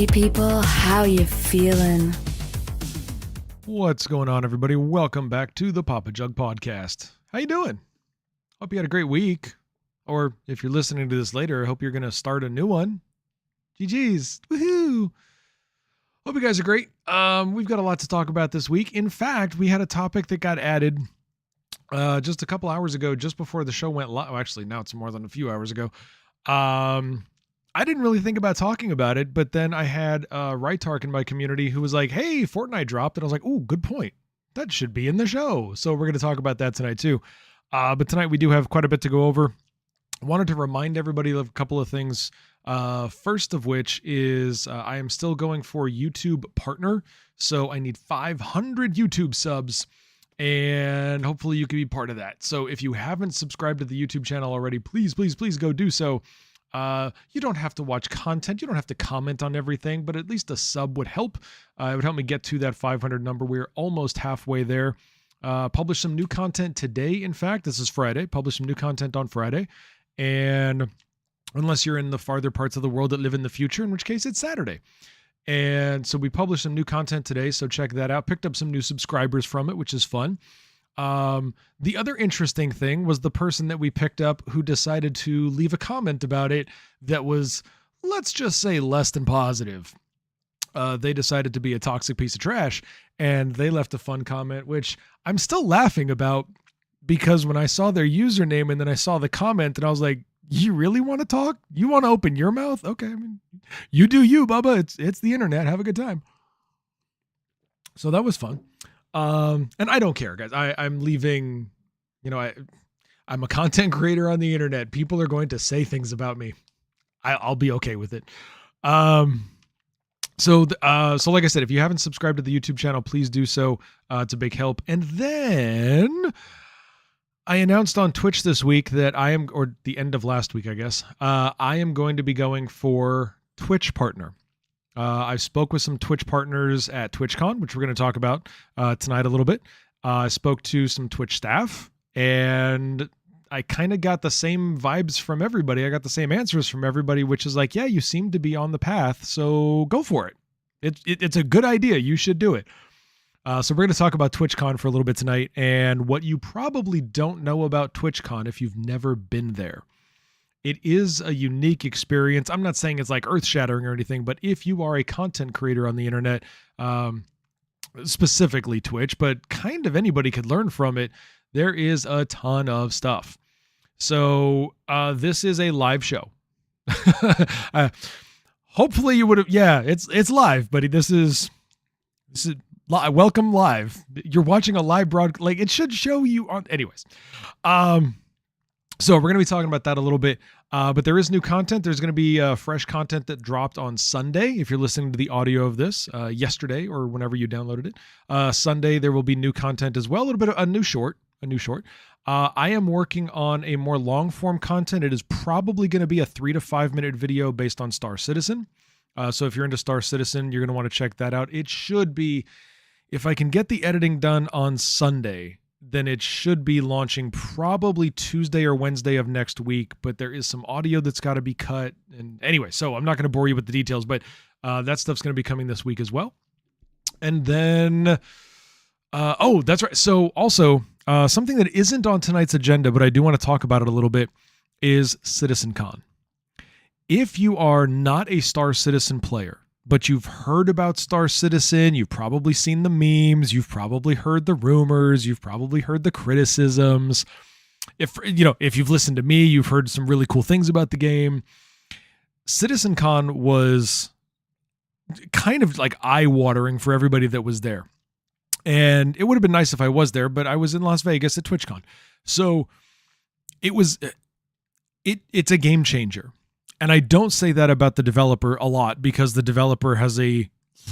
people, how you feeling? What's going on, everybody? Welcome back to the Papa Jug Podcast. How you doing? Hope you had a great week. Or if you're listening to this later, I hope you're going to start a new one. GG's. Woohoo! Hope you guys are great. We've got a lot to talk about this week. In fact, we had a topic that got added just a couple hours ago, just before the show went live. Actually, now it's more than a few hours ago. I didn't really think about talking about it, but then I had Rytark in my community who was like, hey, Fortnite dropped. And I was like, ooh, good point. That should be in the show. So we're going to talk about that tonight too. But tonight we do have quite a bit to go over. I wanted to remind everybody of a couple of things. First of which is I am still going for YouTube partner. So I need 500 YouTube subs. And hopefully you can be part of that. So if you haven't subscribed to the YouTube channel already, please go do so. You don't have to watch content. You don't have to comment on everything, but at least a sub would help. It would help me get to that 500 number. We're almost halfway there. Publish some new content today. In fact, this is Friday. Publish some new content on Friday. And unless you're in the farther parts of the world that live in the future, in which case it's Saturday. And so we published some new content today. So check that out. Picked up some new subscribers from it, which is fun. The other interesting thing was the person that we picked up who decided to leave a comment about it that was, let's just say, less than positive. They decided to be a toxic piece of trash, and they left a fun comment, which I'm still laughing about because when I saw their username and then I saw the comment and I was like, you really want to talk? You want to open your mouth? Okay. I mean, you do you, Bubba. It's the internet. Have a good time. So that was fun. And I don't care, guys. I'm leaving, I'm a content creator on the internet. People are going to say things about me. I'll be okay with it. So like I said, if you haven't subscribed to the YouTube channel, please do so. It's a big help. And then I announced on Twitch this week that or the end of last week, I guess, I am going to be going for Twitch partner. I spoke with some Twitch partners at TwitchCon, which we're going to talk about tonight a little bit. I spoke to some Twitch staff, and I kind of got the same vibes from everybody. I got the same answers from everybody, which is like, yeah, you seem to be on the path, so go for it. It's a good idea. You should do it. So we're going to talk about TwitchCon for a little bit tonight, and what you probably don't know about TwitchCon if you've never been there. It is a unique experience. I'm not saying it's like earth-shattering or anything, but if you are a content creator on the internet, specifically Twitch, but kind of anybody could learn from it, there is a ton of stuff. So this is a live show. Hopefully you would have, yeah, it's live, buddy. This is welcome live. You're watching a live broadcast. Like it should show you on, anyways. So we're going to be talking about that a little bit, but there is new content. There's going to be fresh content that dropped on Sunday. If you're listening to the audio of this yesterday or whenever you downloaded it, Sunday, there will be new content as well. A little bit of a new short. I am working on a more long form content. It is probably going to be a 3 to 5 minute video based on Star Citizen. So if you're into Star Citizen, you're going to want to check that out. It should be, if I can get the editing done on Sunday, then it should be launching probably Tuesday or Wednesday of next week, but there is some audio that's got to be cut. And anyway, so I'm not going to bore you with the details, but that stuff's going to be coming this week as well. And then, that's right. So also, something that isn't on tonight's agenda, but I do want to talk about it a little bit, is CitizenCon. If you are not a Star Citizen player, but you've heard about Star Citizen, you've probably seen the memes, you've probably heard the rumors, you've probably heard the criticisms. If you've listened to me, you've heard some really cool things about the game. CitizenCon was kind of like eye-watering for everybody that was there. And it would have been nice if I was there, but I was in Las Vegas at TwitchCon. So it's a game changer. And I don't say that about the developer a lot because the developer has a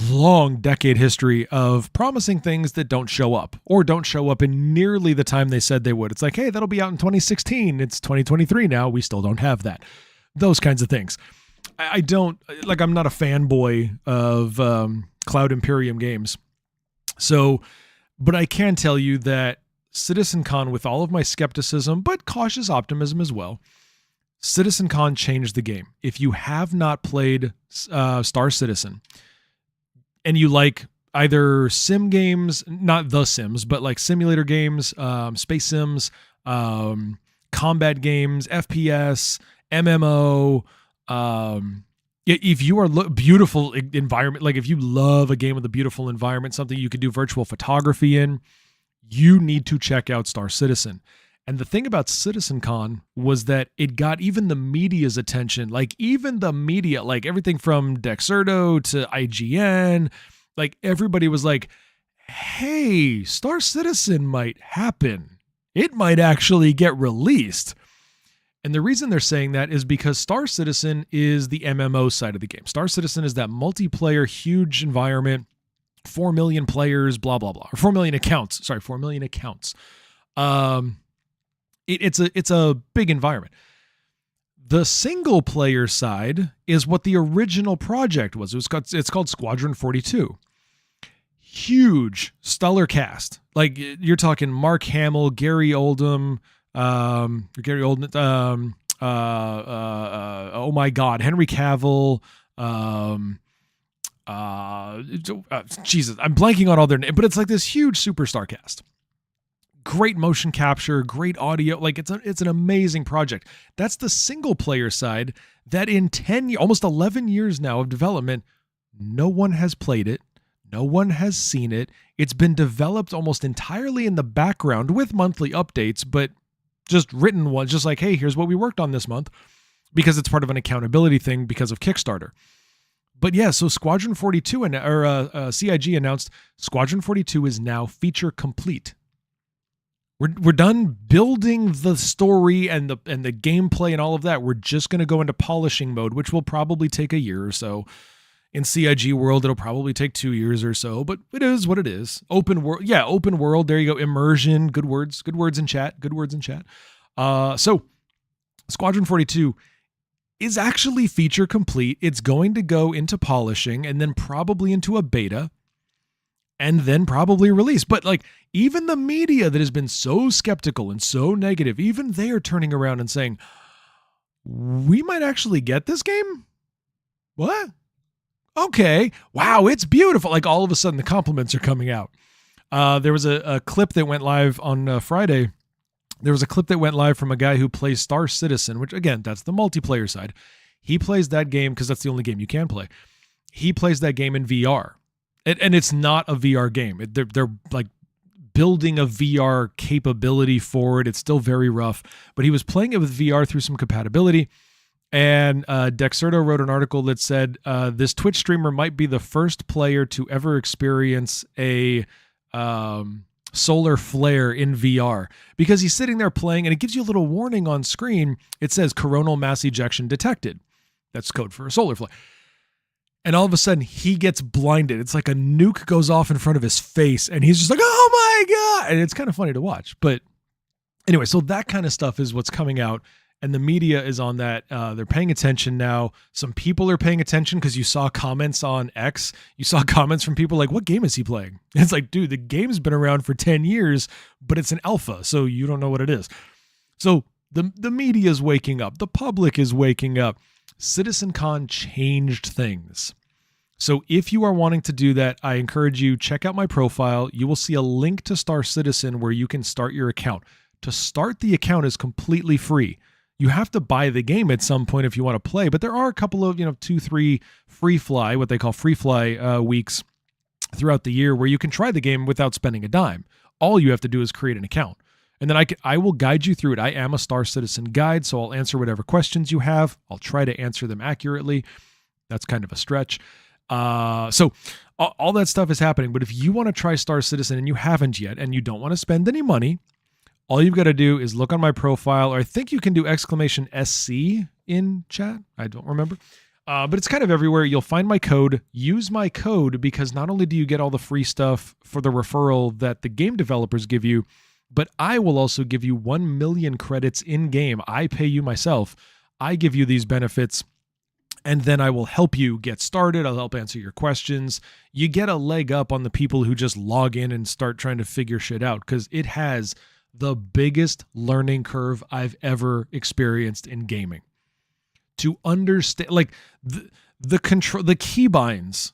long decade history of promising things that don't show up or don't show up in nearly the time they said they would. It's like, hey, that'll be out in 2016. It's 2023 now. We still don't have that. Those kinds of things. I'm not a fanboy of Cloud Imperium games. So, but I can tell you that CitizenCon, with all of my skepticism, but cautious optimism as well, CitizenCon changed the game. If you have not played Star Citizen and you like either sim games, not The Sims, but like simulator games, space sims, combat games, FPS, MMO, if you are beautiful environment, like if you love a game with a beautiful environment, something you could do virtual photography in, you need to check out Star Citizen. And the thing about CitizenCon was that it got even the media's attention, like even the media, like everything from Dexerto to IGN, like everybody was like, hey, Star Citizen might happen. It might actually get released. And the reason they're saying that is because Star Citizen is the MMO side of the game. Star Citizen is that multiplayer, huge environment, 4 million players, blah, blah, blah. Or 4 million accounts. Sorry, 4 million accounts. It's a big environment. The single player side is what the original project was. It's called Squadron 42. Huge, stellar cast. Like you're talking Mark Hamill, Gary Oldman, oh my God, Henry Cavill, Jesus, I'm blanking on all their names, but it's like this huge superstar cast. Great motion capture, great audio. Like it's an amazing project. That's the single player side that in 10 years, almost 11 years now of development, no one has played it. No one has seen it. It's been developed almost entirely in the background with monthly updates, but just written ones, just like, hey, here's what we worked on this month, because it's part of an accountability thing because of Kickstarter. But yeah, so Squadron 42 CIG announced Squadron 42 is now feature complete. We're done building the story and the gameplay and all of that. We're just going to go into polishing mode, which will probably take a year or so. In CIG world, it'll probably take 2 years or so, but it is what it is. Open world. Yeah, open world. There you go. Immersion. Good words. Good words in chat. Good words in chat. So Squadron 42 is actually feature complete. It's going to go into polishing and then probably into a beta and then probably release. But like even the media that has been so skeptical and so negative, even they are turning around and saying, we might actually get this game? What? Okay. Wow, it's beautiful. Like all of a sudden the compliments are coming out. There was a clip that went live on Friday. There was a clip that went live from a guy who plays Star Citizen, which again, that's the multiplayer side. He plays that game because that's the only game you can play. He plays that game in VR. And it's not a VR game. They're like building a VR capability for it. It's still very rough, but he was playing it with VR through some compatibility. And Dexerto wrote an article that said this Twitch streamer might be the first player to ever experience a solar flare in VR, because he's sitting there playing and it gives you a little warning on screen. It says coronal mass ejection detected. That's code for a solar flare. And all of a sudden he gets blinded. It's like a nuke goes off in front of his face and he's just like, oh my God. And it's kind of funny to watch. But anyway, so that kind of stuff is what's coming out. And the media is on that. They're paying attention now. Some people are paying attention because you saw comments on X. You saw comments from people like, what game is he playing? It's like, dude, the game's been around for 10 years, but it's an alpha, so you don't know what it is. So the media is waking up. The public is waking up. CitizenCon changed things. So if you are wanting to do that, I encourage you, check out my profile. You will see a link to Star Citizen where you can start your account. To start the account is completely free. You have to buy the game at some point if you want to play, but there are a couple of, 2-3 free fly, what they call free fly weeks throughout the year where you can try the game without spending a dime. All you have to do is create an account. And then I will guide you through it. I am a Star Citizen guide, so I'll answer whatever questions you have. I'll try to answer them accurately. That's kind of a stretch. So all that stuff is happening. But if you want to try Star Citizen and you haven't yet, and you don't want to spend any money, all you've got to do is look on my profile, or I think you can do !SC in chat. I don't remember. But it's kind of everywhere. You'll find my code. Use my code, because not only do you get all the free stuff for the referral that the game developers give you, but I will also give you 1 million credits in game. I pay you myself. I give you these benefits, and then I will help you get started. I'll help answer your questions. You get a leg up on the people who just log in and start trying to figure shit out, because it has the biggest learning curve I've ever experienced in gaming. to understand, like the control, the keybinds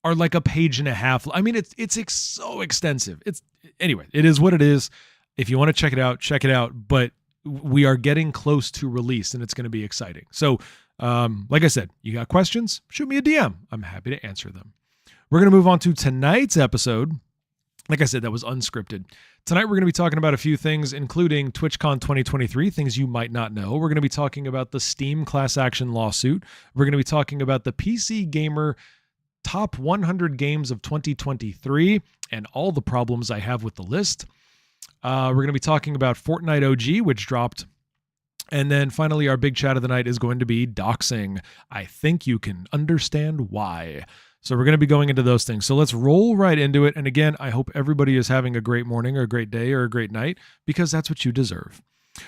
are like a page and a half. I mean, it's so extensive. Anyway, it is what it is. If you want to check it out. But we are getting close to release, and it's going to be exciting. So, like I said, you got questions? Shoot me a DM. I'm happy to answer them. We're going to move on to tonight's episode. Like I said, that was unscripted. Tonight, we're going to be talking about a few things, including TwitchCon 2023, things you might not know. We're going to be talking about the Steam class action lawsuit. We're going to be talking about the PCGamer top 100 games of 2023 and all the problems I have with the list. We're going to be talking about Fortnite OG, which dropped. And then finally, our big chat of the night is going to be doxing. I think you can understand why. So we're going to be going into those things. So let's roll right into it. And again, I hope everybody is having a great morning or a great day or a great night, because that's what you deserve.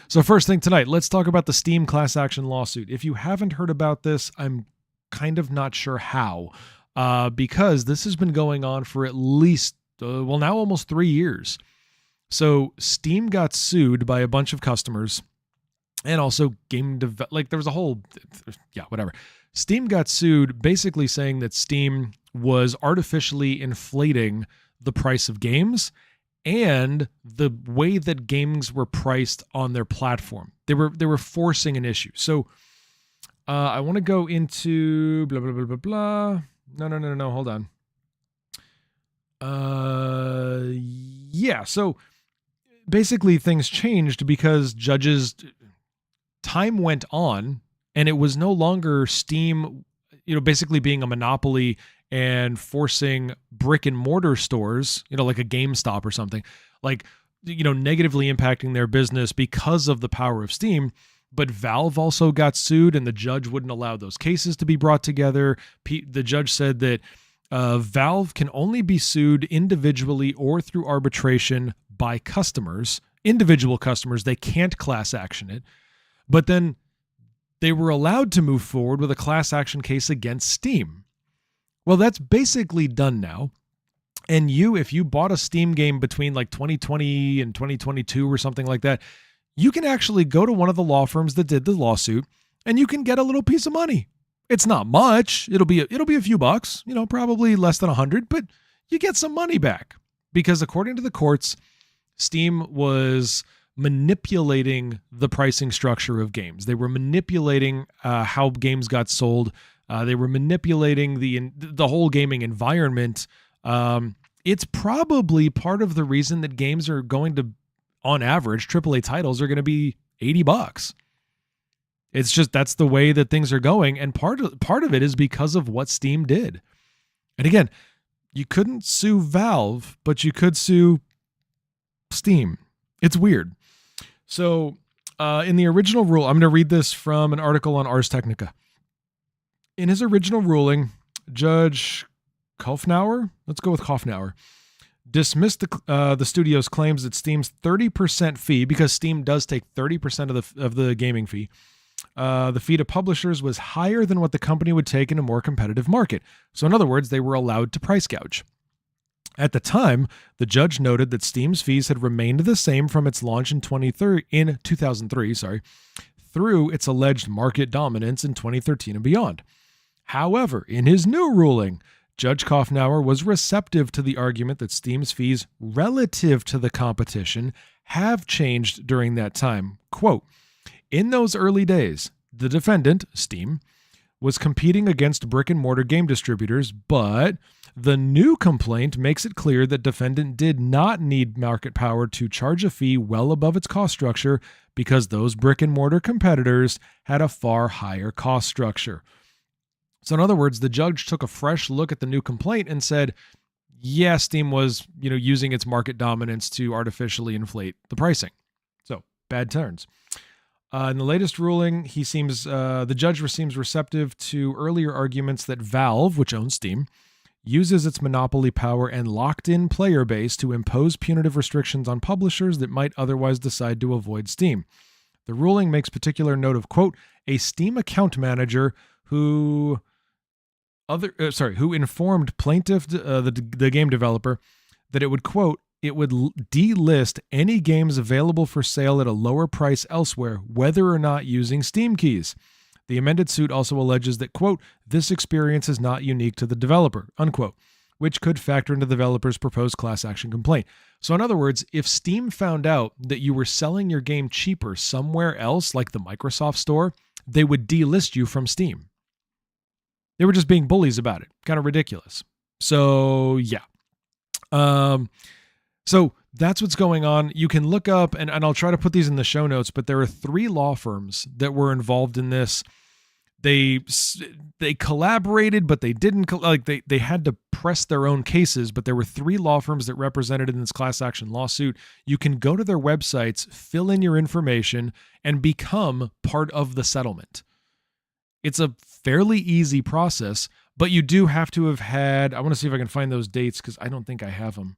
So first thing tonight, let's talk about the Steam class action lawsuit. If you haven't heard about this, I'm kind of not sure how, because this has been going on for at least, now almost 3 years. So Steam got sued by a bunch of customers, and also there was a whole, whatever. Steam got sued basically saying that Steam was artificially inflating the price of games and the way that games were priced on their platform. They were forcing an issue. So I want to go into blah, blah, blah, blah, blah. No, hold on. So basically things changed because time went on, and it was no longer Steam, basically being a monopoly and forcing brick and mortar stores, like a GameStop or something, negatively impacting their business because of the power of Steam. But Valve also got sued, and the judge wouldn't allow those cases to be brought together. The judge said that Valve can only be sued individually or through arbitration by customers, individual customers. They can't class action it. But then they were allowed to move forward with a class action case against Steam. Well, that's basically done now. And if you bought a Steam game between 2020 and 2022 or something like that, you can actually go to one of the law firms that did the lawsuit, and you can get a little piece of money. It's not much. It'll be a few bucks, probably less than 100, but you get some money back, because according to the courts, Steam was manipulating the pricing structure of games. They were manipulating how games got sold. They were manipulating the whole gaming environment. It's probably part of the reason that games are going to, on average, AAA titles are going to be $80. It's just, that's the way that things are going. And part of it is because of what Steam did. And again, you couldn't sue Valve, but you could sue Steam. It's weird. So in the original rule, I'm going to read this from an article on Ars Technica. In his original ruling, Judge Kaufnauer, let's go with Kaufnauer, dismissed the studio's claims that Steam's 30% fee, because Steam does take 30% of the gaming fee, the fee to publishers was higher than what the company would take in a more competitive market. So in other words, they were allowed to price gouge. At the time, the judge noted that Steam's fees had remained the same from its launch in 2003, through its alleged market dominance in 2013 and beyond. However, in his new ruling, Judge Kaufnauer was receptive to the argument that Steam's fees relative to the competition have changed during that time. Quote, in those early days, the defendant, Steam, was competing against brick-and-mortar game distributors, but the new complaint makes it clear that defendant did not need market power to charge a fee well above its cost structure, because those brick-and-mortar competitors had a far higher cost structure. So in other words, the judge took a fresh look at the new complaint and said, yeah, Steam was, using its market dominance to artificially inflate the pricing. So bad turns. In the latest ruling, the judge seems receptive to earlier arguments that Valve, which owns Steam, uses its monopoly power and locked-in player base to impose punitive restrictions on publishers that might otherwise decide to avoid Steam. The ruling makes particular note of, quote, a Steam account manager who informed plaintiff, the game developer, that it would, quote, it would delist any games available for sale at a lower price elsewhere, whether or not using Steam keys. The amended suit also alleges that, quote, this experience is not unique to the developer, unquote, which could factor into the developer's proposed class action complaint. So in other words, if Steam found out that you were selling your game cheaper somewhere else, like the Microsoft Store, they would delist you from Steam. They were just being bullies about it. Kind of ridiculous. So, yeah. So that's what's going on. You can look up, and I'll try to put these in the show notes, but there are 3 law firms that were involved in this. They collaborated, but they didn't, they had to press their own cases, but there were 3 law firms that represented in this class action lawsuit. You can go to their websites, fill in your information, and become part of the settlement. It's a fairly easy process, but you do have to have had, I want to see if I can find those dates because I don't think I have them.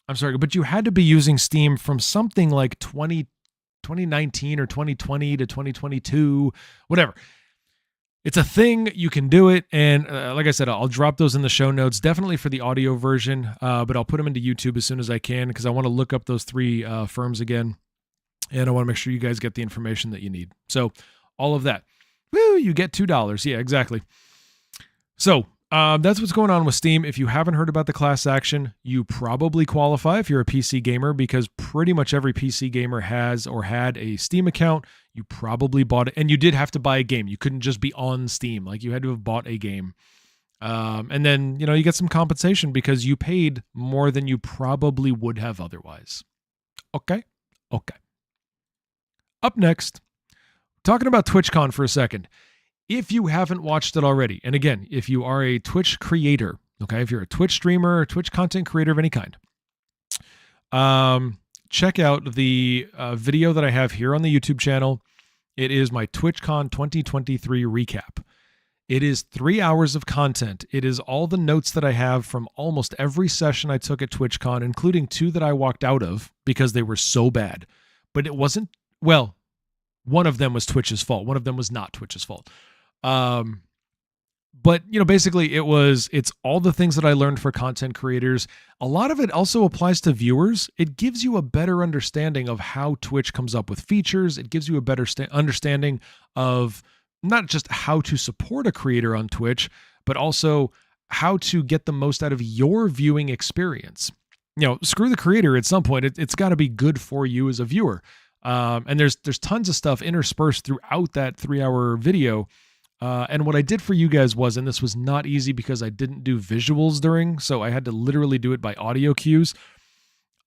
I'm sorry, but you had to be using Steam from something like 2019 or 2020 to 2022, whatever. It's a thing. You can do it. And like I said, I'll drop those in the show notes, definitely for the audio version, but I'll put them into YouTube as soon as I can because I want to look up those 3 firms again. And I want to make sure you guys get the information that you need. So all of that. Woo, you get $2. Yeah, exactly. So that's what's going on with Steam. If you haven't heard about the class action, you probably qualify if you're a PC gamer because pretty much every PC gamer has or had a Steam account. You probably bought it, and you did have to buy a game. You couldn't just be on Steam. Like you had to have bought a game. And then, you get some compensation because you paid more than you probably would have otherwise. Okay. Up next, talking about TwitchCon for a second. If you haven't watched it already, and again, if you are a Twitch creator, okay, if you're a Twitch streamer, or Twitch content creator of any kind, check out the video that I have here on the YouTube channel. It is my TwitchCon 2023 recap. It is 3 hours of content. It is all the notes that I have from almost every session I took at TwitchCon, including 2 that I walked out of because they were so bad. But it wasn't, well, one of them was Twitch's fault. One of them was not Twitch's fault. But basically it's all the things that I learned for content creators. A lot of it also applies to viewers. It gives you a better understanding of how Twitch comes up with features. It gives you a better understanding of not just how to support a creator on Twitch, but also how to get the most out of your viewing experience. Screw the creator at some point. It's got to be good for you as a viewer. And there's tons of stuff interspersed throughout that 3-hour video. And what I did for you guys was, and this was not easy because I didn't do visuals during, so I had to literally do it by audio cues.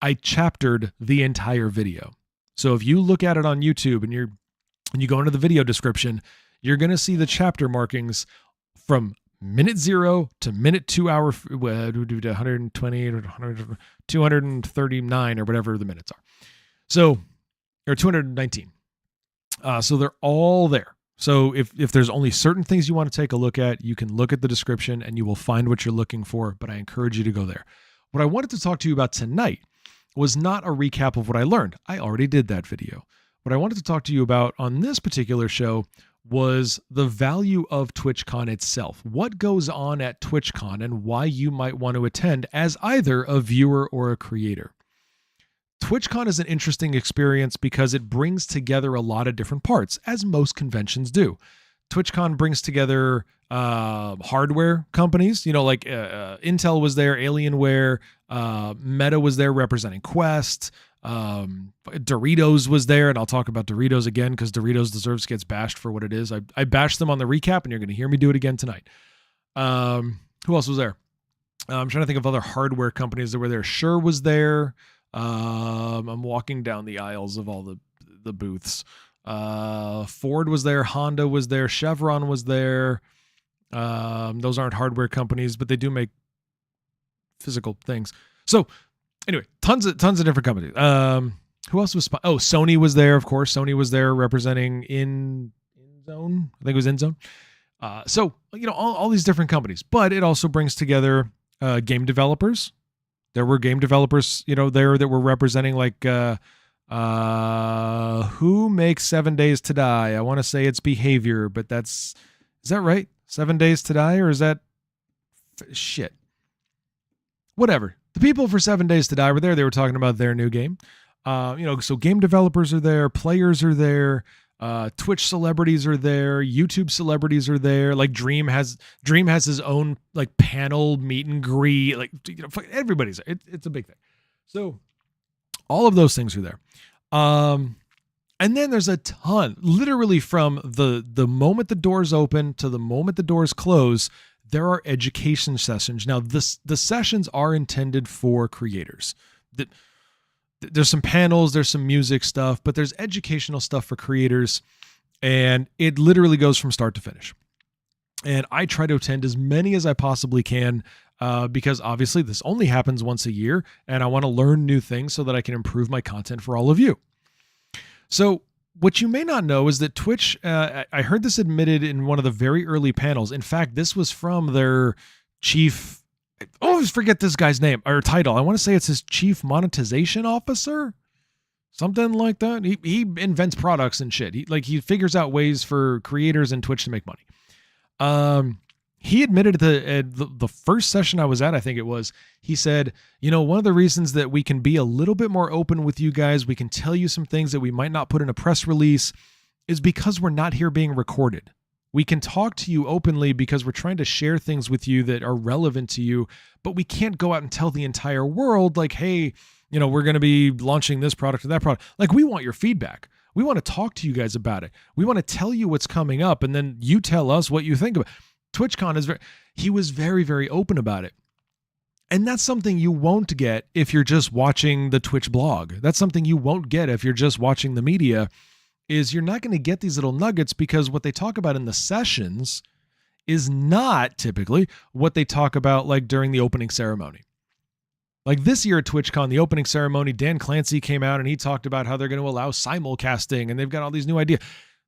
I chaptered the entire video. So if you look at it on YouTube and you go into the video description, you're going to see the chapter markings from minute 0 to minute 2 hour, 120 or 239 or whatever the minutes are. So, or 219. So they're all there. So if there's only certain things you want to take a look at, you can look at the description and you will find what you're looking for, but I encourage you to go there. What I wanted to talk to you about tonight was not a recap of what I learned. I already did that video. What I wanted to talk to you about on this particular show was the value of TwitchCon itself. What goes on at TwitchCon and why you might want to attend as either a viewer or a creator. TwitchCon is an interesting experience because it brings together a lot of different parts, as most conventions do. TwitchCon brings together hardware companies, like Intel was there, Alienware, Meta was there representing Quest, Doritos was there, and I'll talk about Doritos again because Doritos deserves to get bashed for what it is. I bashed them on the recap, and you're going to hear me do it again tonight. Who else was there? I'm trying to think of other hardware companies that were there. Shure was there. I'm walking down the aisles of all the booths. Ford was there, Honda was there, Chevron was there. Those aren't hardware companies, but they do make physical things. So anyway, tons of different companies. Who else was? Sony was there, of course. Sony was there representing InZone. I think it was InZone. So all these different companies, but it also brings together game developers. There were game developers, there that were representing who makes 7 Days to Die? I want to say it's Behavior, but is that right? 7 Days to Die, or is that shit? Whatever. The people for 7 Days to Die were there. They were talking about their new game. So game developers are there, players are there. Twitch celebrities are there, YouTube celebrities are there. Like Dream has his own like panel meet and greet. Like, you know, everybody's there. It's a big thing. So all of those things are there. And then there's a ton, literally from the moment the doors open to the moment the doors close, there are education sessions. Now, the sessions are intended for creators. There's some panels, there's some music stuff, but there's educational stuff for creators, and it literally goes from start to finish. And I try to attend as many as I possibly can because obviously this only happens once a year, and I want to learn new things so that I can improve my content for all of you. So what you may not know is that Twitch, I heard this admitted in one of the very early panels. In fact, this was from their chief, I always forget this guy's name or title. I want to say it's his chief monetization officer, something like that. He invents products and shit. He figures out ways for creators and Twitch to make money. He admitted the first session I was at, I think it was, he said, you know, one of the reasons that we can be a little bit more open with you guys, we can tell you some things that we might not put in a press release, is because we're not here being recorded. We can talk to you openly because we're trying to share things with you that are relevant to you, but we can't go out and tell the entire world like, hey, you know, we're going to be launching this product or that product. Like, we want your feedback. We want to talk to you guys about it. We want to tell you what's coming up, and then you tell us what you think about it. TwitchCon he was very, very open about it. And that's something you won't get if you're just watching the Twitch blog. That's something you won't get if you're just watching the media, is you're not going to get these little nuggets, because what they talk about in the sessions is not typically what they talk about like during the opening ceremony. Like this year at TwitchCon, the opening ceremony, Dan Clancy came out and he talked about how they're going to allow simulcasting and they've got all these new ideas.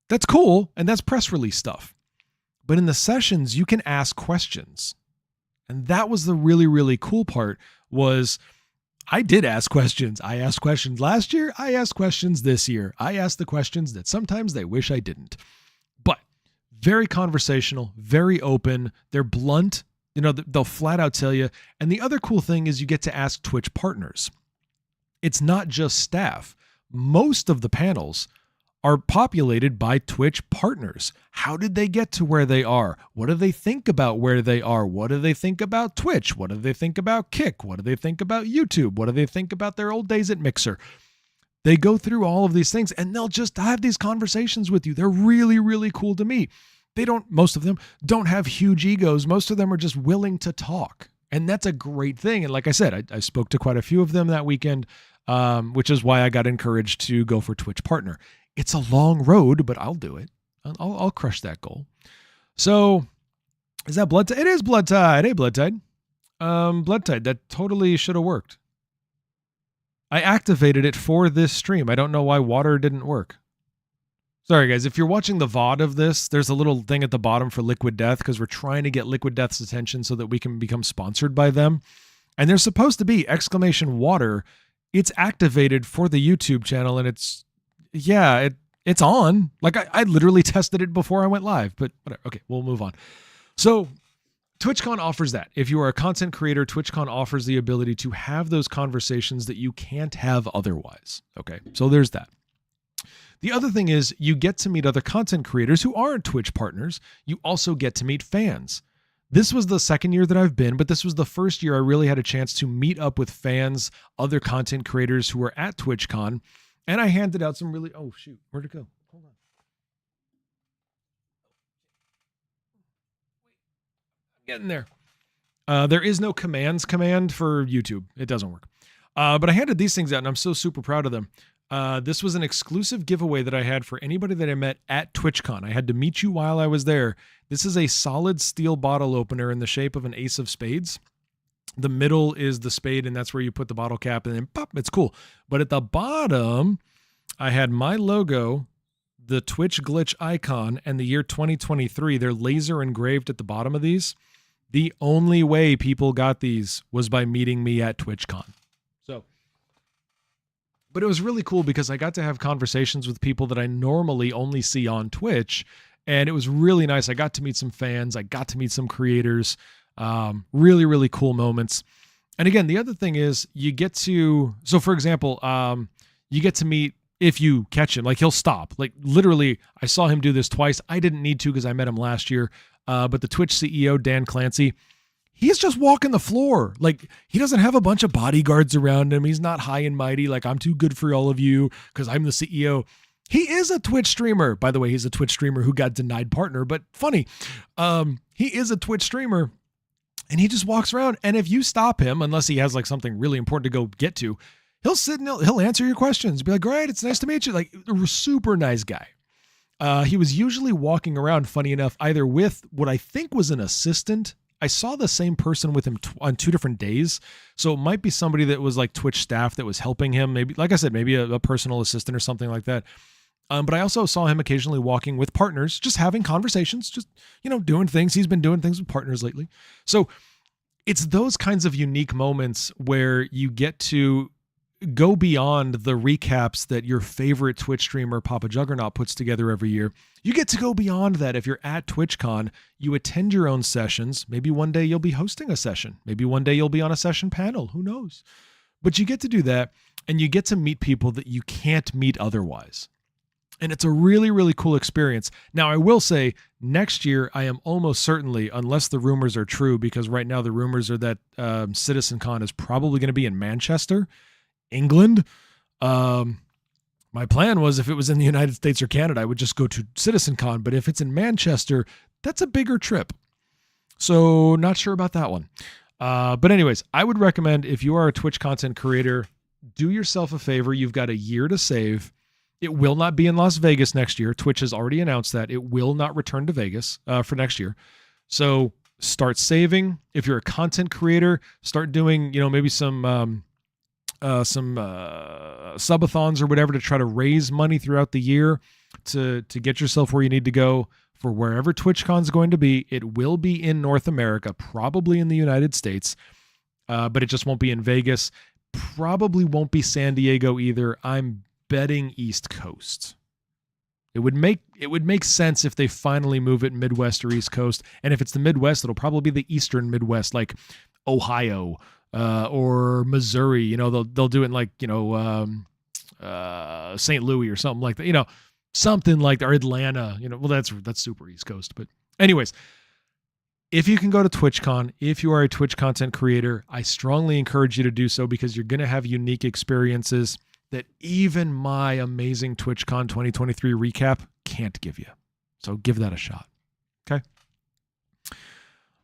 That's cool, and that's press release stuff. But in the sessions, you can ask questions. And that was the really, really cool part, was I did ask questions. I asked questions last year. I asked questions this year. I asked the questions that sometimes they wish I didn't. But very conversational, very open. They're blunt. You know, they'll flat out tell you. And the other cool thing is you get to ask Twitch partners. It's not just staff. Most of the panels are populated by Twitch partners. How did they get to where they are? What do they think about where they are? What do they think about Twitch? What do they think about Kick? What do they think about YouTube? What do they think about their old days at Mixer? They go through all of these things and they'll just have these conversations with you. They're really, really cool to meet. Most of them don't have huge egos. Most of them are just willing to talk. And that's a great thing. And like I said, I spoke to quite a few of them that weekend, which is why I got encouraged to go for Twitch partner. It's a long road, but I'll do it. I'll crush that goal. So is that Blood Tide? It is Blood Tide. Hey, Blood Tide. Blood Tide, that totally should have worked. I activated it for this stream. I don't know why water didn't work. Sorry, guys. If you're watching the VOD of this, there's a little thing at the bottom for Liquid Death, because we're trying to get Liquid Death's attention so that we can become sponsored by them. And there's supposed to be !water. It's activated for the YouTube channel, and it's on. Like I literally tested it before I went live, but whatever. Okay, we'll move on. So TwitchCon offers that. If you are a content creator, TwitchCon offers the ability to have those conversations that you can't have otherwise. Okay, so there's that. The other thing is you get to meet other content creators who aren't Twitch partners. You also get to meet fans. This was the second year that I've been, but this was the first year I really had a chance to meet up with fans, other content creators who were at TwitchCon. And I handed out some really, oh shoot, where'd it go? Hold on. I'm getting there. There is no commands command for YouTube. It doesn't work. But I handed these things out and I'm so super proud of them. This was an exclusive giveaway that I had for anybody that I met at TwitchCon. I had to meet you while I was there. This is a solid steel bottle opener in the shape of an ace of spades. The middle is the spade, and that's where you put the bottle cap, and then pop, it's cool. But at the bottom, I had my logo, the Twitch glitch icon, and the year 2023. They're laser engraved at the bottom of these. The only way people got these was by meeting me at TwitchCon. But it was really cool because I got to have conversations with people that I normally only see on Twitch, and it was really nice. I got to meet some fans. I got to meet some creators. Really, really cool moments. And again, the other thing is you get to, so for example, you get to meet if you catch him. Like, he'll stop. Like, literally, I saw him do this twice. I didn't need to because I met him last year. But the Twitch CEO, Dan Clancy, he's just walking the floor. Like, he doesn't have a bunch of bodyguards around him. He's not high and mighty. Like, I'm too good for all of you because I'm the CEO. He is a Twitch streamer. By the way, he's a Twitch streamer who got denied partner, but funny. He is a Twitch streamer and he just walks around. And if you stop him, unless he has like something really important to go get to, he'll sit and he'll answer your questions. Be like, great, it's nice to meet you. Like, a super nice guy. He was usually walking around, funny enough, either with what I think was an assistant. I saw the same person with him on 2 different days. So it might be somebody that was like Twitch staff that was helping him. Maybe, like I said, maybe a personal assistant or something like that. But I also saw him occasionally walking with partners, just having conversations, just, doing things. He's been doing things with partners lately. So it's those kinds of unique moments where you get to go beyond the recaps that your favorite Twitch streamer, Papa Juggernaut, puts together every year. You get to go beyond that. If you're at TwitchCon, you attend your own sessions. Maybe one day you'll be hosting a session. Maybe one day you'll be on a session panel. Who knows? But you get to do that, and you get to meet people that you can't meet otherwise. And it's a really, really cool experience. Now, I will say, next year, I am almost certainly, unless the rumors are true, because right now the rumors are that CitizenCon is probably going to be in Manchester, England. My plan was, if it was in the United States or Canada, I would just go to CitizenCon. But if it's in Manchester, that's a bigger trip. So not sure about that one. But anyways, I would recommend, if you are a Twitch content creator, do yourself a favor. You've got a year to save. It will not be in Las Vegas next year. Twitch has already announced that. It will not return to Vegas for next year. So start saving. If you're a content creator, start doing, maybe some subathons or whatever to try to raise money throughout the year to get yourself where you need to go for wherever TwitchCon is going to be. It will be in North America, probably in the United States, but it just won't be in Vegas. Probably won't be San Diego either. I'm betting East Coast. It would make sense if they finally move it Midwest or East Coast. And if it's the Midwest, it'll probably be the Eastern Midwest, like Ohio, or Missouri. They'll do it in like, St. Louis or something like that, something like that, or Atlanta, well, that's super East Coast. But anyways, if you can go to TwitchCon, if you are a Twitch content creator, I strongly encourage you to do so, because you're going to have unique experiences that even my amazing TwitchCon 2023 recap can't give you. So give that a shot. Okay.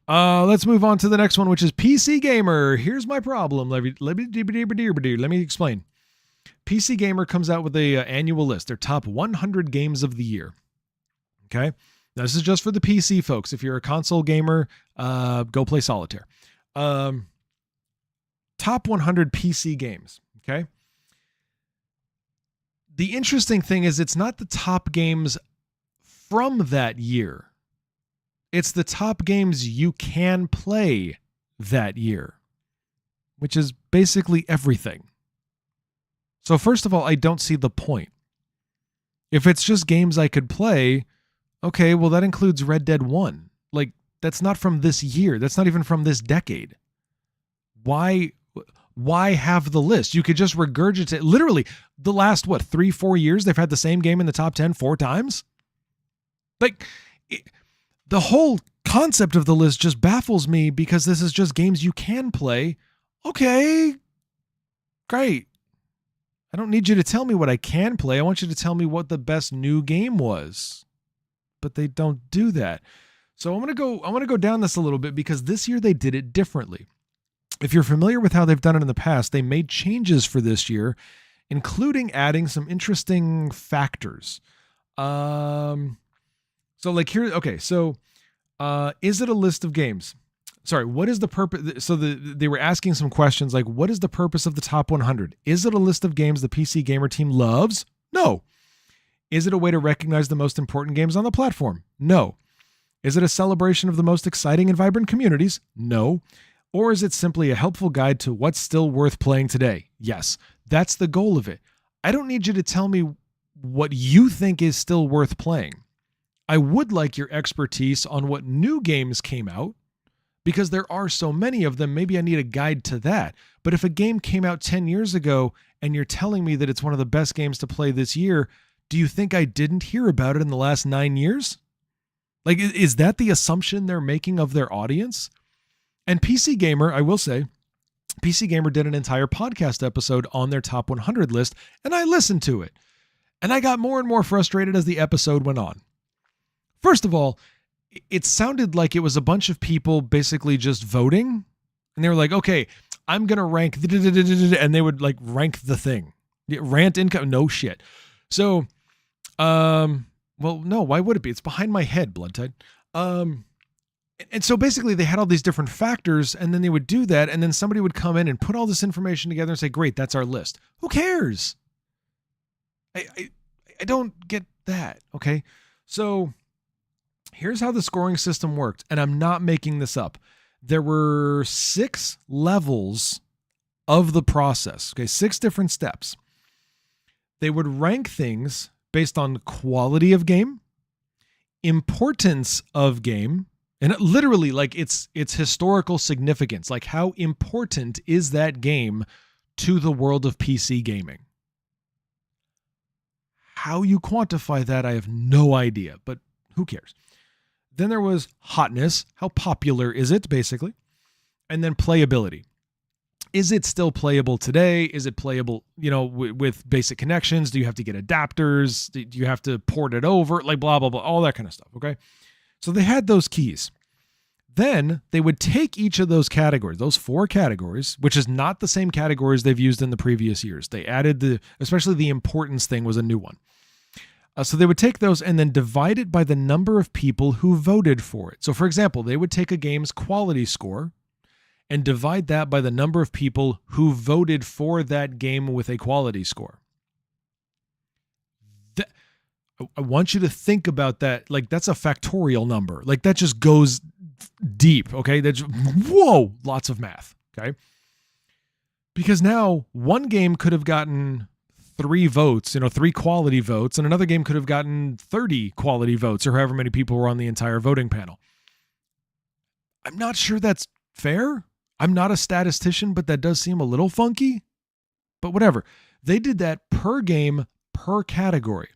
Let's move on to the next one, which is PCGamer. Here's my problem. Let me explain. PCGamer comes out with a annual list, their top 100 games of the year. Okay. Now, this is just for the PC folks. If you're a console gamer, go play solitaire. Top 100 PC games. Okay. The interesting thing is, it's not the top games from that year. It's the top games you can play that year, which is basically everything. So first of all, I don't see the point. If it's just games I could play, okay, well, that includes Red Dead 1. Like, that's not from this year. That's not even from this decade. Why have the list? You could just regurgitate. Literally, the last, 3-4 years, they've had the same game in the top 10 4 times? Like, the whole concept of the list just baffles me, because this is just games you can play. Okay, great. I don't need you to tell me what I can play. I want you to tell me what the best new game was. But they don't do that. So I'm going to go down this a little bit, because this year they did it differently. If you're familiar with how they've done it in the past, they made changes for this year, including adding some interesting factors. So like here, okay, so is it a list of games? Sorry, what is the purpose? So they were asking some questions like, what is the purpose of the top 100? Is it a list of games the PC Gamer team loves? No. Is it a way to recognize the most important games on the platform? No. Is it a celebration of the most exciting and vibrant communities? No. Or is it simply a helpful guide to what's still worth playing today? Yes, that's the goal of it. I don't need you to tell me what you think is still worth playing. I would like your expertise on what new games came out, because there are so many of them. Maybe I need a guide to that. But if a game came out 10 years ago and you're telling me that it's one of the best games to play this year, do you think I didn't hear about it in the last 9 years? Like, is that the assumption they're making of their audience? And PCGamer, I will say, PCGamer did an entire podcast episode on their top 100 list, and I listened to it. And I got more and more frustrated as the episode went on. First of all, it sounded like it was a bunch of people basically just voting. And they were like, okay, I'm going to rank, and they would like rank the thing. Rant income, no shit. So, well, no, why would it be? It's behind my head, Bloodtide. And so basically they had all these different factors, and then they would do that, and then somebody would come in and put all this information together and say, great, that's our list. Who cares? I don't get that, okay? So here's how the scoring system worked, and I'm not making this up. There were 6 levels of the process, okay? 6 different steps. They would rank things based on quality of game, importance of game, and literally like its historical significance, like how important is that game to the world of PC gaming? How you quantify that, I have no idea, but who cares? Then there was hotness. How popular is it, basically? And then playability. Is it still playable today? Is it playable, with basic connections? Do you have to get adapters? Do you have to port it over? Like blah, blah, blah, all that kind of stuff, okay? So they had those keys. Then they would take each of those categories, those 4 categories, which is not the same categories they've used in the previous years. They added especially the importance thing was a new one. So they would take those and then divide it by the number of people who voted for it. So for example, they would take a game's quality score and divide that by the number of people who voted for that game with a quality score. I want you to think about that. Like, that's a factorial number. Like, that just goes deep, okay? That's, whoa, lots of math, okay? Because now one game could have gotten 3 votes, 3 quality votes, and another game could have gotten 30 quality votes, or however many people were on the entire voting panel. I'm not sure that's fair. I'm not a statistician, but that does seem a little funky. But whatever. They did that per game, per category.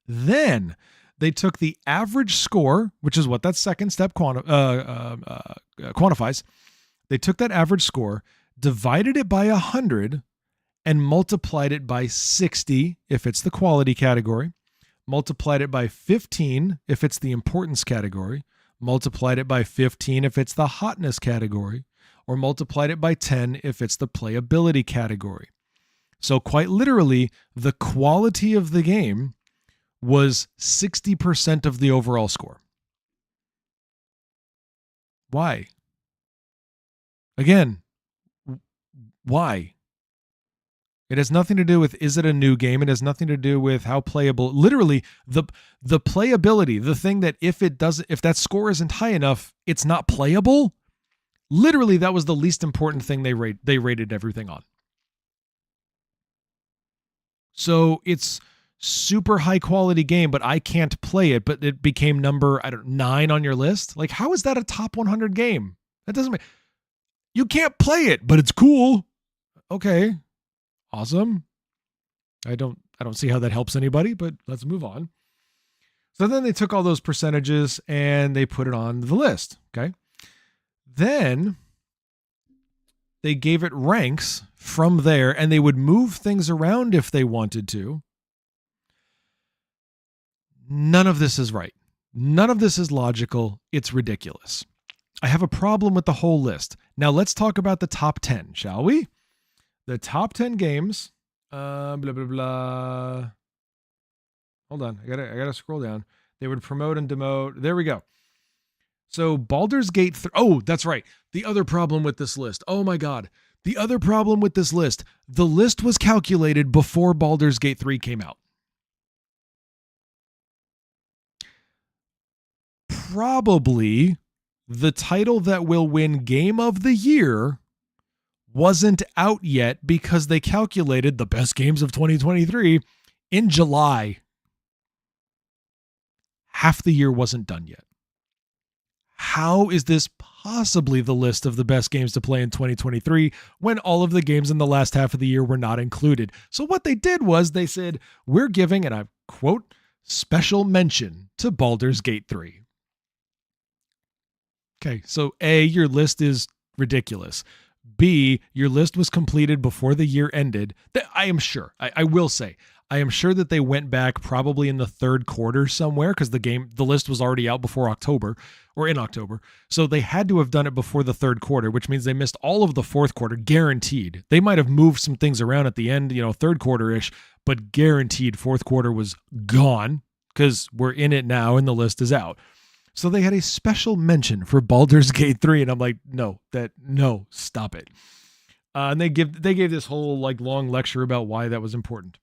Then they took the average score, which is what that second step quantifies. They took that average score, divided it by 100, and multiplied it by 60 if it's the quality category, multiplied it by 15 if it's the importance category, multiplied it by 15 if it's the hotness category, or multiplied it by 10 if it's the playability category. So quite literally, the quality of the game was 60% of the overall score. Why? Again, why? It has nothing to do with, is it a new game? It has nothing to do with how playable. Literally, the playability, the thing that if that score isn't high enough, it's not playable. Literally, that was the least important thing they rated everything on. So it's super high quality game, but I can't play it, but it became number 9 on your list. Like, how is that a top 100 game? That doesn't make, you can't play it, but it's cool. Okay. Awesome. I don't see how that helps anybody, but let's move on. So then they took all those percentages and they put it on the list. Okay. Then they gave it ranks from there, and they would move things around if they wanted to. None of this is right. None of this is logical. It's ridiculous. I have a problem with the whole list. Now let's talk about the top 10, shall we? The top 10 games. Blah, blah, blah. Hold on. I gotta scroll down. They would promote and demote. There we go. So Baldur's Gate 3. Oh, that's right. The other problem with this list. Oh my God. The other problem with this list. The list was calculated before Baldur's Gate 3 came out. Probably the title that will win Game of the Year wasn't out yet because they calculated the best games of 2023 in July. Half the year wasn't done yet. how is this possibly the list of the best games to play in 2023 when all of the games in the last half of the year were not included? So what they did was they said, we're giving, and I quote, special mention to Baldur's Gate 3. Okay, so A, your list is ridiculous. B, your list was completed before the year ended. I am sure, I will say, I am sure that they went back probably in the third quarter somewhere because the list was already out before October or in October. So they had to have done it before the third quarter, which means they missed all of the fourth quarter, guaranteed. They might have moved some things around at the end, third quarter-ish, but guaranteed fourth quarter was gone because we're in it now and the list is out. So they had a special mention for Baldur's Gate 3, and I'm like, no, stop it. And they gave this whole long lecture about why that was important.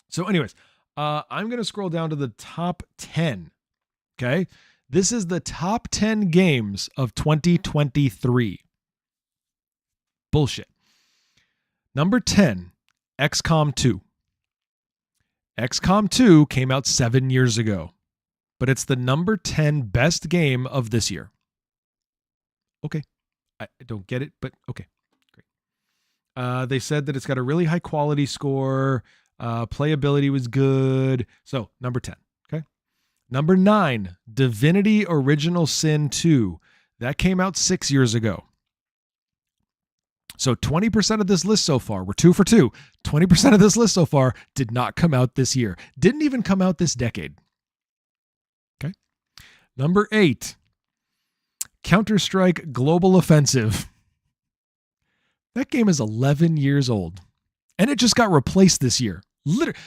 So anyways, I'm going to scroll down to the top 10. Okay. This is the top 10 games of 2023. Bullshit. Number 10, XCOM 2. XCOM 2 came out 7 years ago, but it's the number 10 best game of this year. Okay. I don't get it, but okay. Great. They said that it's got a really high quality score. Playability was good. So number 10. Okay. Number 9, Divinity Original Sin 2. That came out 6 years ago. So 20% of this list so far, we're 2 for 2. 20% of this list so far did not come out this year. Didn't even come out this decade. Okay. Number 8, Counter-Strike Global Offensive. That game is 11 years old. And it just got replaced this year. Literally,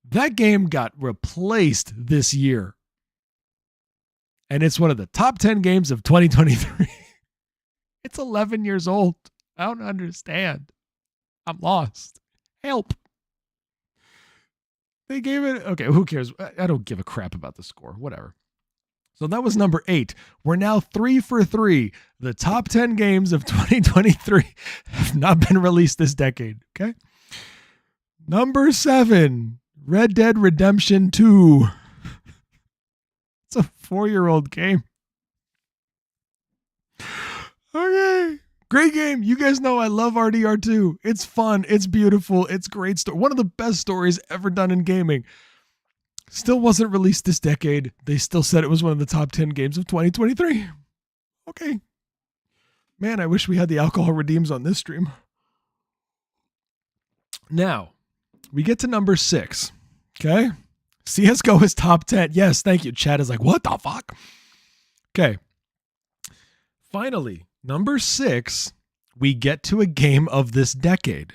that game got replaced this year. And it's one of the top 10 games of 2023. It's 11 years old. I don't understand. I'm lost. Help. They gave it, okay, who cares? I don't give a crap about the score. Whatever. So that was number 8. We're now 3 for 3. The top 10 games of 2023 have not been released this decade. Okay. Number 7, Red Dead Redemption 2. It's a 4-year-old game. Okay. Great game. You guys know I love RDR2. It's fun. It's beautiful. It's great story. One of the best stories ever done in gaming. Still wasn't released this decade. They still said it was one of the top 10 games of 2023. Okay. Man, I wish we had the alcohol redeems on this stream. Now, we get to number 6. Okay. CSGO is top 10. Yes, thank you. Chat is like, what the fuck? Okay. Finally, number 6, we get to a game of this decade.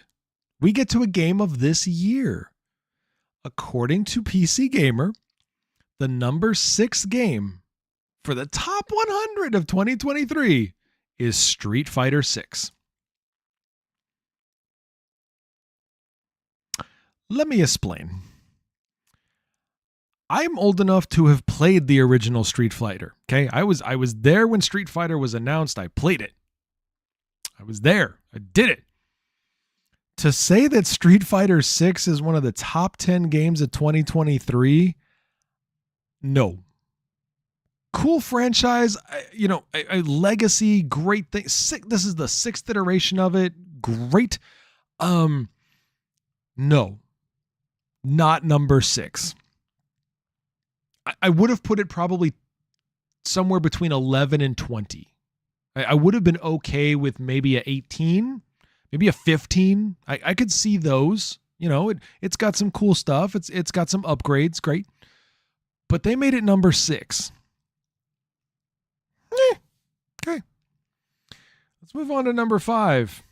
We get to a game of this year. According to PCGamer, the number 6 game for the top 100 of 2023 is Street Fighter 6. Let me explain. I'm old enough to have played the original Street Fighter. Okay, I was there when Street Fighter was announced. I played it. I was there. I did it. To say that Street Fighter 6 is one of the top 10 games of 2023, no. Cool franchise, a legacy, great thing. This is the 6th iteration of it. Great. No. Not number 6. I would have put it probably somewhere between 11 and 20. I would have been okay with maybe a 18, maybe a 15. I could see those. It's got some cool stuff. It's got some upgrades. Great. But they made it number 6. Okay. Let's move on to number 5.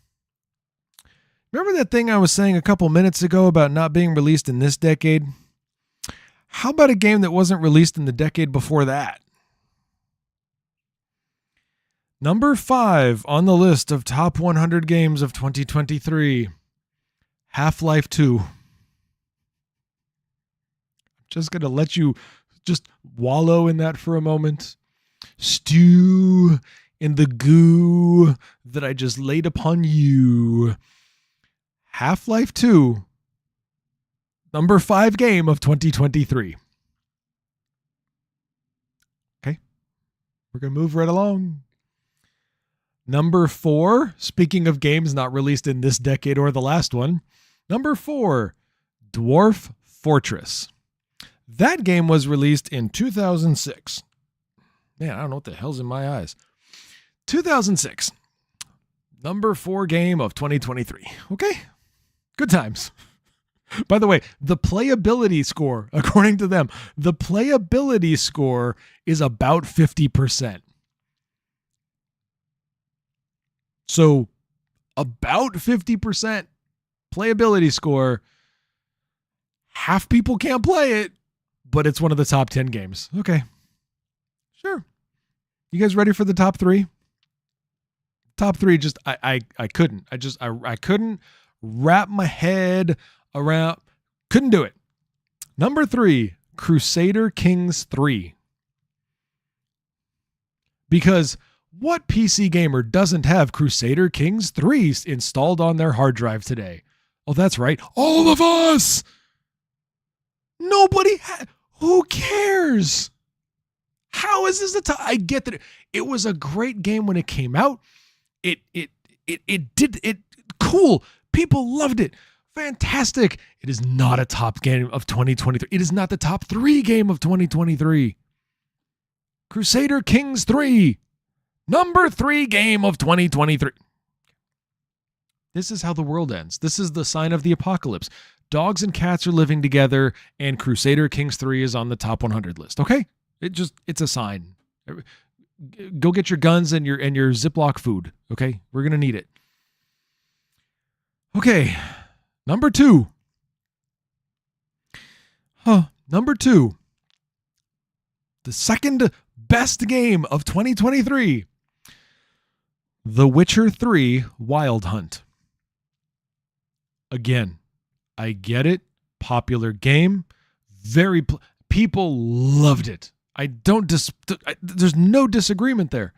Remember that thing I was saying a couple minutes ago about not being released in this decade? How about a game that wasn't released in the decade before that? Number 5 on the list of top 100 games of 2023, Half-Life 2. I'm just going to let you just wallow in that for a moment. Stew in the goo that I just laid upon you. Half-Life 2, number 5 game of 2023. Okay. We're going to move right along. Number 4, speaking of games not released in this decade or the last one, number 4, Dwarf Fortress. That game was released in 2006. Man, I don't know what the hell's in my eyes. 2006. Number 4 game of 2023. Okay? Good times. By the way, the playability score, according to them, the playability score is about 50%. So, about 50% playability score. Half people can't play it, but it's one of the top 10 games. Okay. Sure. You guys ready for the top 3? Top 3, just I couldn't. I couldn't wrap my head around. Couldn't do it. Number 3, Crusader Kings 3. Because what PC gamer doesn't have Crusader Kings 3 installed on their hard drive today? Oh, that's right. All of us. Nobody. Who cares? How is this the top? I get that it was a great game when it came out. It cool. People loved it. Fantastic. It is not a top game of 2023. It is not the top 3 game of 2023. Crusader Kings 3. Number 3 game of 2023. This is how the world ends. This is the sign of the apocalypse. Dogs and cats are living together, and Crusader Kings 3 is on the top 100 list. Okay? It's a sign. Go get your guns and your Ziploc food. Okay? We're going to need it. Okay. Number 2. Number 2. The second best game of 2023. The Witcher 3 Wild Hunt. Again, I get it. Popular game. People loved it. There's no disagreement there.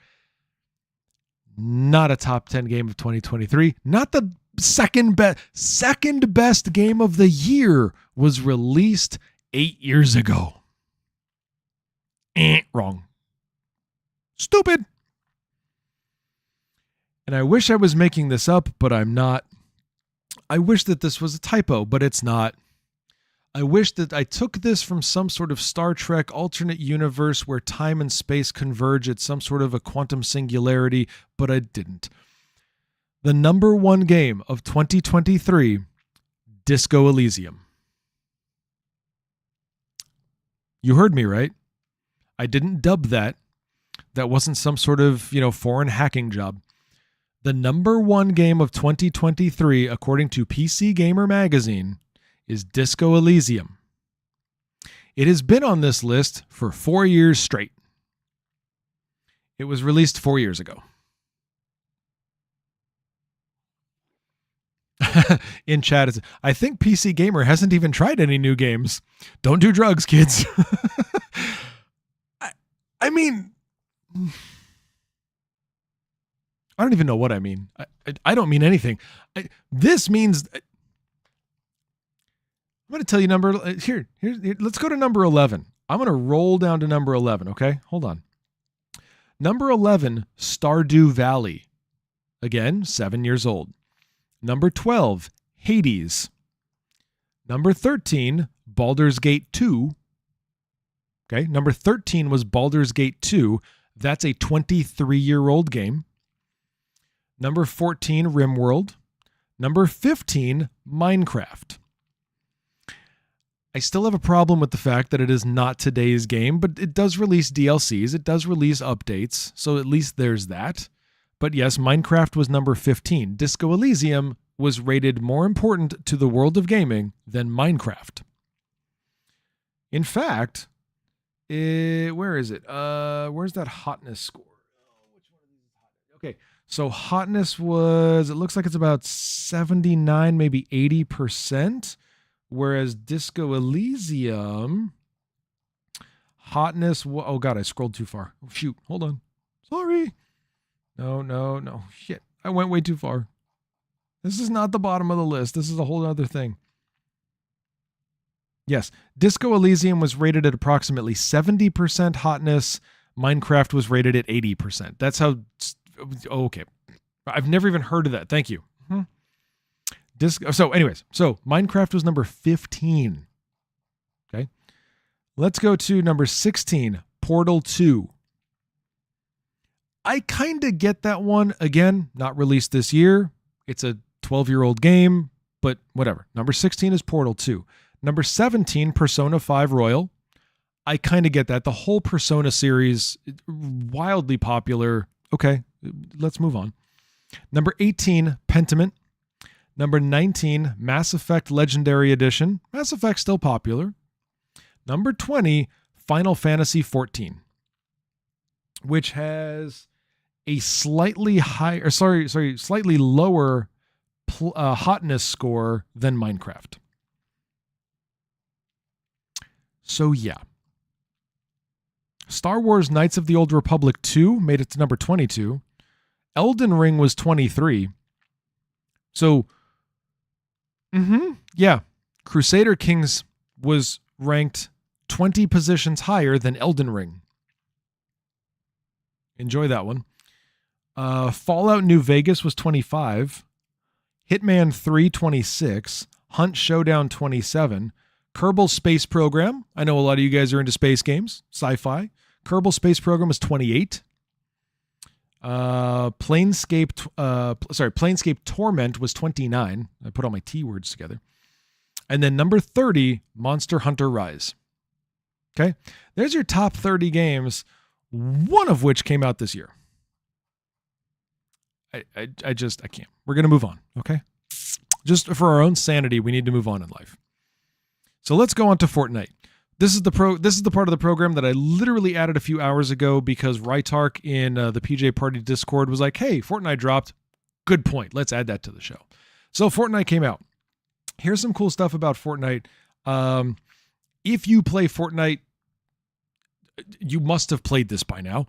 Not a top 10 game of 2023. Not the second best game of the year. Was released 8 years ago. Wrong. Stupid. And I wish I was making this up, but I'm not. I wish that this was a typo, but it's not. I wish that I took this from some sort of Star Trek alternate universe where time and space converge at some sort of a quantum singularity, but I didn't. The number 1 game of 2023, Disco Elysium. You heard me, right? I didn't dub that. That wasn't some sort of, foreign hacking job. The number 1 game of 2023, according to PCGamer magazine, is Disco Elysium. It has been on this list for 4 years straight. It was released 4 years ago. In chat, I think PC Gamer hasn't even tried any new games. Don't do drugs, kids. I mean, I don't even know what I mean. I don't mean anything. This means... I'm going to tell you number... Here, let's go to number 11. I'm going to roll down to number 11, okay? Hold on. Number 11, Stardew Valley. Again, 7 years old. Number 12, Hades. Number 13, Baldur's Gate 2. Okay, number 13 was Baldur's Gate 2. That's a 23-year-old game. Number 14, RimWorld. Number 15, Minecraft. I still have a problem with the fact that it is not today's game, but it does release DLCs. It does release updates, so at least there's that. But yes, Minecraft was number 15. Disco Elysium was rated more important to the world of gaming than Minecraft. In fact, where is it? Where's that hotness score? Which one of these is hot? Okay, so hotness was, it looks like it's about 79, maybe 80%. Whereas Disco Elysium, hotness, oh God, I scrolled too far. Oh, shoot, hold on. Sorry. No. Shit, I went way too far. This is not the bottom of the list. This is a whole other thing. Yes, Disco Elysium was rated at approximately 70% hotness. Minecraft was rated at 80%. That's how... Oh, okay. I've never even heard of that. Thank you. So anyways, so Minecraft was number 15. Okay. Let's go to number 16, Portal 2. I kind of get that one. Again, not released this year. It's a 12-year-old game, but whatever. Number 16 is Portal 2. Number 17, Persona 5 Royal. I kind of get that. The whole Persona series, wildly popular. Okay, let's move on. Number 18, Pentiment. Number 19, Mass Effect Legendary Edition. Mass Effect still popular. Number 20, Final Fantasy 14, which has a slightly higher, slightly lower hotness score than Minecraft. So yeah. Star Wars Knights of the Old Republic 2 made it to number 22. Elden Ring was 23. So, yeah. Crusader Kings was ranked 20 positions higher than Elden Ring. Enjoy that one. Fallout New Vegas was 25. Hitman 3, 26. Hunt Showdown 27. Kerbal Space Program. I know a lot of you guys are into space games, sci-fi. Kerbal Space Program was 28. Planescape Torment was 29. I put all my T words together. And then number 30, Monster Hunter Rise. Okay, there's your top 30 games, one of which came out this year. I can't. We're going to move on, okay? Just for our own sanity, we need to move on in life. So let's go on to Fortnite. This is the part of the program that I literally added a few hours ago because Rytark in the PJParty Discord was like, hey, Fortnite dropped. Good point. Let's add that to the show. So Fortnite came out. Here's some cool stuff about Fortnite. If you play Fortnite, you must have played this by now.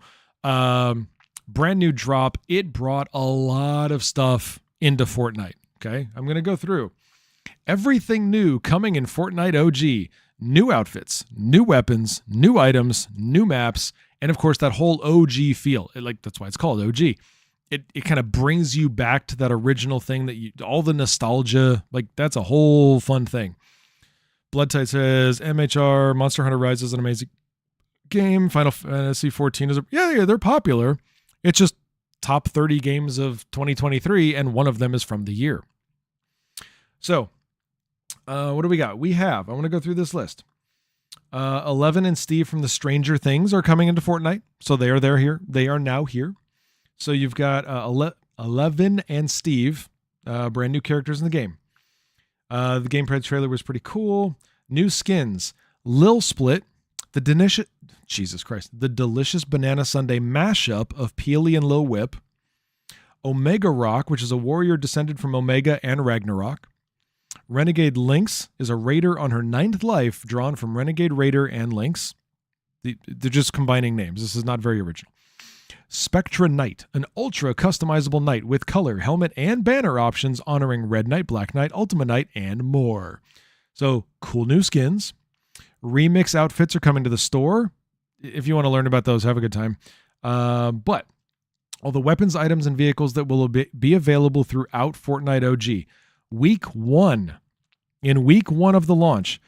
Brand new drop. It brought a lot of stuff into Fortnite. Okay, I'm going to go through. Everything new coming in Fortnite OG. New outfits, new weapons, new items, new maps, and of course that whole OG feel. That's why it's called OG. It kind of brings you back to that original thing all the nostalgia. That's a whole fun thing. Bloodtide says MHR Monster Hunter Rise is an amazing game. Final Fantasy 14 is they're popular. It's just top 30 games of 2023, and one of them is from the year. So, what do we got? I want to go through this list. 11 and Steve from the Stranger Things are coming into Fortnite. So they are now here. So you've got 11 and Steve, brand new characters in the game. The gameplay trailer was pretty cool. New skins. Lil Split, the delicious banana sundae mashup of Peely and Lil Whip. Omega Rock, which is a warrior descended from Omega and Ragnarok. Renegade Lynx is a raider on her 9th life, drawn from Renegade Raider and Lynx. They're just combining names. This is not very original. Spectra Knight, an ultra customizable knight with color, helmet, and banner options honoring Red Knight, Black Knight, Ultima Knight, and more. So, cool new skins. Remix outfits are coming to the store. If you want to learn about those, have a good time. But all the weapons, items, and vehicles that will be available throughout Fortnite OG. In week one of the launch,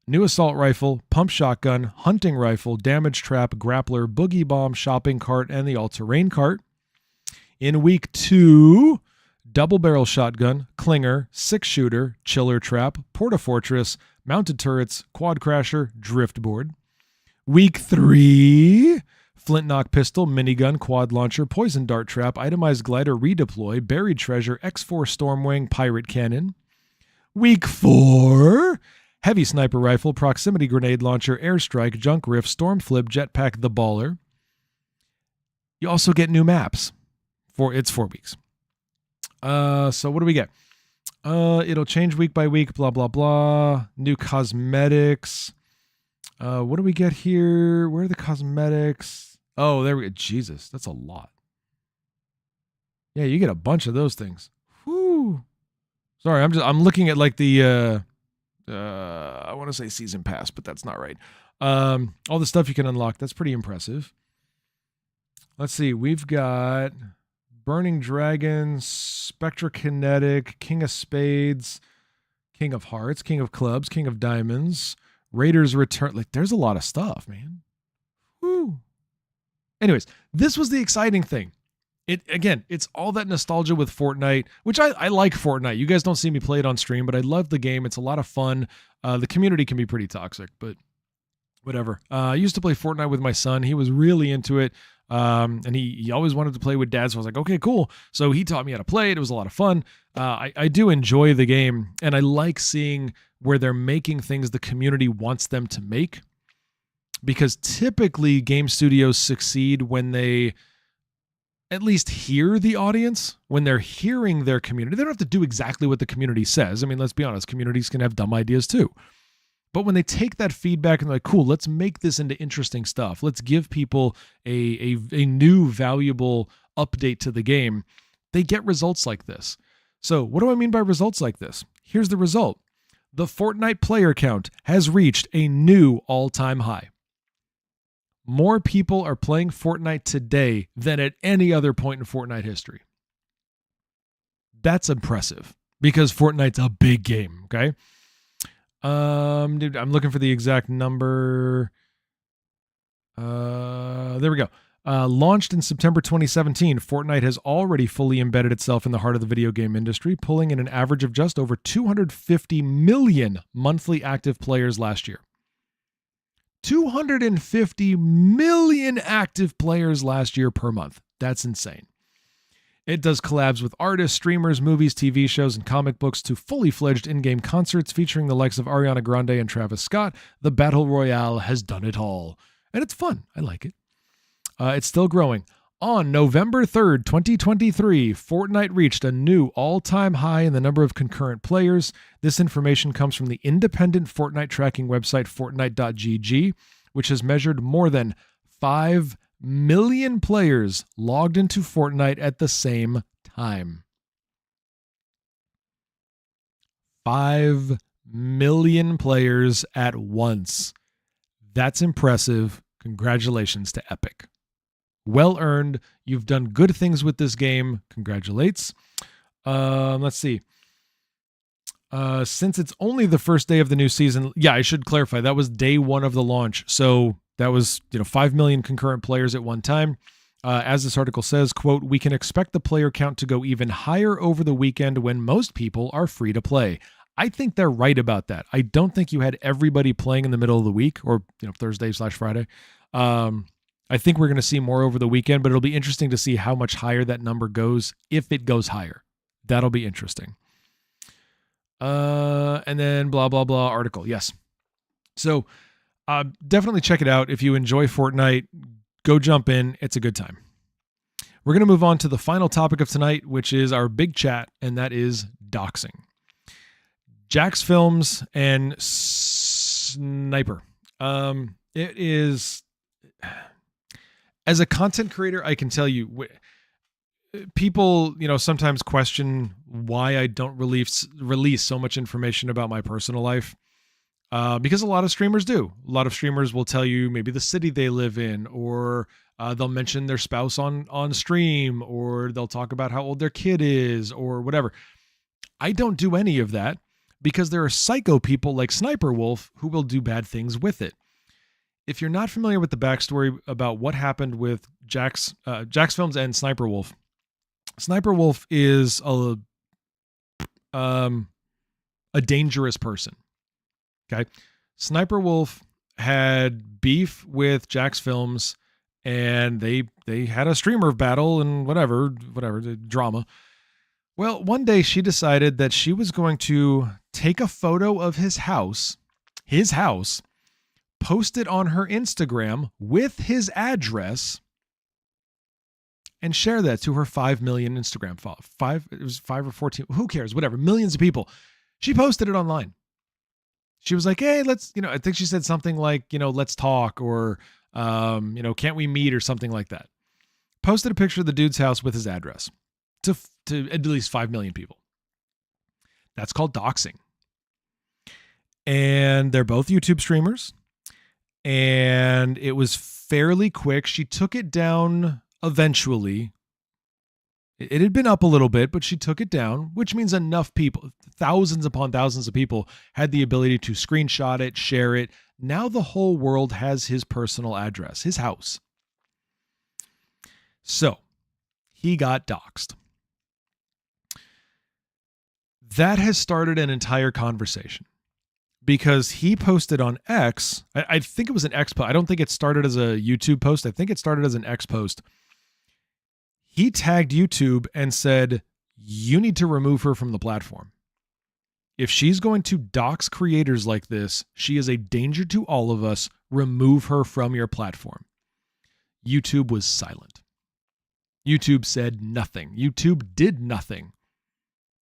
new assault rifle, pump shotgun, hunting rifle, damage trap, grappler, boogie bomb, shopping cart, and the all-terrain cart. In week 2, double barrel shotgun, clinger, 6-shooter, chiller trap, porta-fortress, mounted turrets, quad crasher, driftboard. Week 3, flint-knock pistol, minigun, quad launcher, poison dart trap, itemized glider redeploy, buried treasure, X4 Stormwing, pirate cannon. Week 4, heavy sniper rifle, proximity grenade launcher, airstrike, junk rift, storm flip, jetpack, the baller. You also get new maps. It's 4 weeks. So what do we get? It'll change week by week, blah, blah, blah. New cosmetics. What do we get here? Where are the cosmetics? Oh, there we go. Jesus, that's a lot. Yeah, you get a bunch of those things. Whew. Sorry, I'm looking at the I want to say season pass, but that's not right. All the stuff you can unlock, that's pretty impressive. Let's see. We've got Burning Dragon, Spectra Kinetic, King of Spades, King of Hearts, King of Clubs, King of Diamonds, Raiders Return. Like, there's a lot of stuff, man. Woo. Anyways, this was the exciting thing. It's all that nostalgia with Fortnite, which I like Fortnite. You guys don't see me play it on stream, but I love the game. It's a lot of fun. The community can be pretty toxic, but whatever. I used to play Fortnite with my son. He was really into it. And he always wanted to play with dad. So I was like, okay, cool. So he taught me how to play it. It was a lot of fun. I do enjoy the game, and I like seeing where they're making things the community wants them to make, because typically game studios succeed when they at least hear the audience, when they're hearing their community. They don't have to do exactly what the community says. I mean, let's be honest, communities can have dumb ideas too. But when they take that feedback and they're like, cool, let's make this into interesting stuff. Let's give people a new valuable update to the game. They get results like this. So what do I mean by results like this? Here's the result. The Fortnite player count has reached a new all-time high. More people are playing Fortnite today than at any other point in Fortnite history. That's impressive because Fortnite's a big game, okay? Dude, I'm looking for the exact number. There we go. Launched in September 2017, Fortnite has already fully embedded itself in the heart of the video game industry, pulling in an average of just over 250 million monthly active players last year. 250 million active players last year per month. That's insane. It does collabs with artists, streamers, movies, TV shows, and comic books to fully fledged in-game concerts featuring the likes of Ariana Grande and Travis Scott. The Battle Royale has done it all. And it's fun. I like it. It's still growing. On November 3rd, 2023, Fortnite reached a new all-time high in the number of concurrent players. This information comes from the independent Fortnite tracking website Fortnite.gg, which has measured more than 5 million players logged into Fortnite at the same time. 5 million players at once. That's impressive. Congratulations to Epic. Well earned. You've done good things with this game. Congratulates. Let's see. Since it's only the first day of the new season, yeah, I should clarify. That was day one of the launch. So that was, 5 million concurrent players at one time. As this article says, quote, we can expect the player count to go even higher over the weekend when most people are free to play. I think they're right about that. I don't think you had everybody playing in the middle of the week or, Thursday/Friday. I think we're going to see more over the weekend, but it'll be interesting to see how much higher that number goes, if it goes higher. That'll be interesting. And then blah, blah, blah article. Yes. So definitely check it out. If you enjoy Fortnite, go jump in. It's a good time. We're going to move on to the final topic of tonight, which is our big chat, and that is doxing. JJJacksFilms and Sniper. It is... As a content creator, I can tell you, people, sometimes question why I don't release so much information about my personal life. Because a lot of streamers do. A lot of streamers will tell you maybe the city they live in, or they'll mention their spouse on stream, or they'll talk about how old their kid is, or whatever. I don't do any of that because there are psycho people like Sniper Wolf who will do bad things with it. If you're not familiar with the backstory about what happened with JJJacksFilms and Sniper Wolf is a dangerous person. Okay, Sniper Wolf had beef with JJJacksFilms, and they had a streamer battle and whatever drama. Well, one day she decided that she was going to take a photo of his house. Post it on her Instagram with his address, and share that to her 5 million Instagram followers. It was 5 or 14. Who cares? Whatever. Millions of people. She posted it online. She was like, hey, let's, I think she said something like, let's talk, or, can't we meet, or something like that. Posted a picture of the dude's house with his address to at least 5 million people. That's called doxing. And they're both YouTube streamers. And it was fairly quick. She took it down eventually, it had been up a little bit, but she took it down, which means enough people, thousands upon thousands of people, had the ability to screenshot it, share it. Now the whole world has his personal address, his house. So he got doxxed. That has started an entire conversation because he posted on X. I think it was an X post. I don't think it started as a YouTube post. I think it started as an X post. He tagged YouTube and said, you need to remove her from the platform. If she's going to dox creators like this, she is a danger to all of us. Remove her from your platform. YouTube was silent. YouTube said nothing. YouTube did nothing.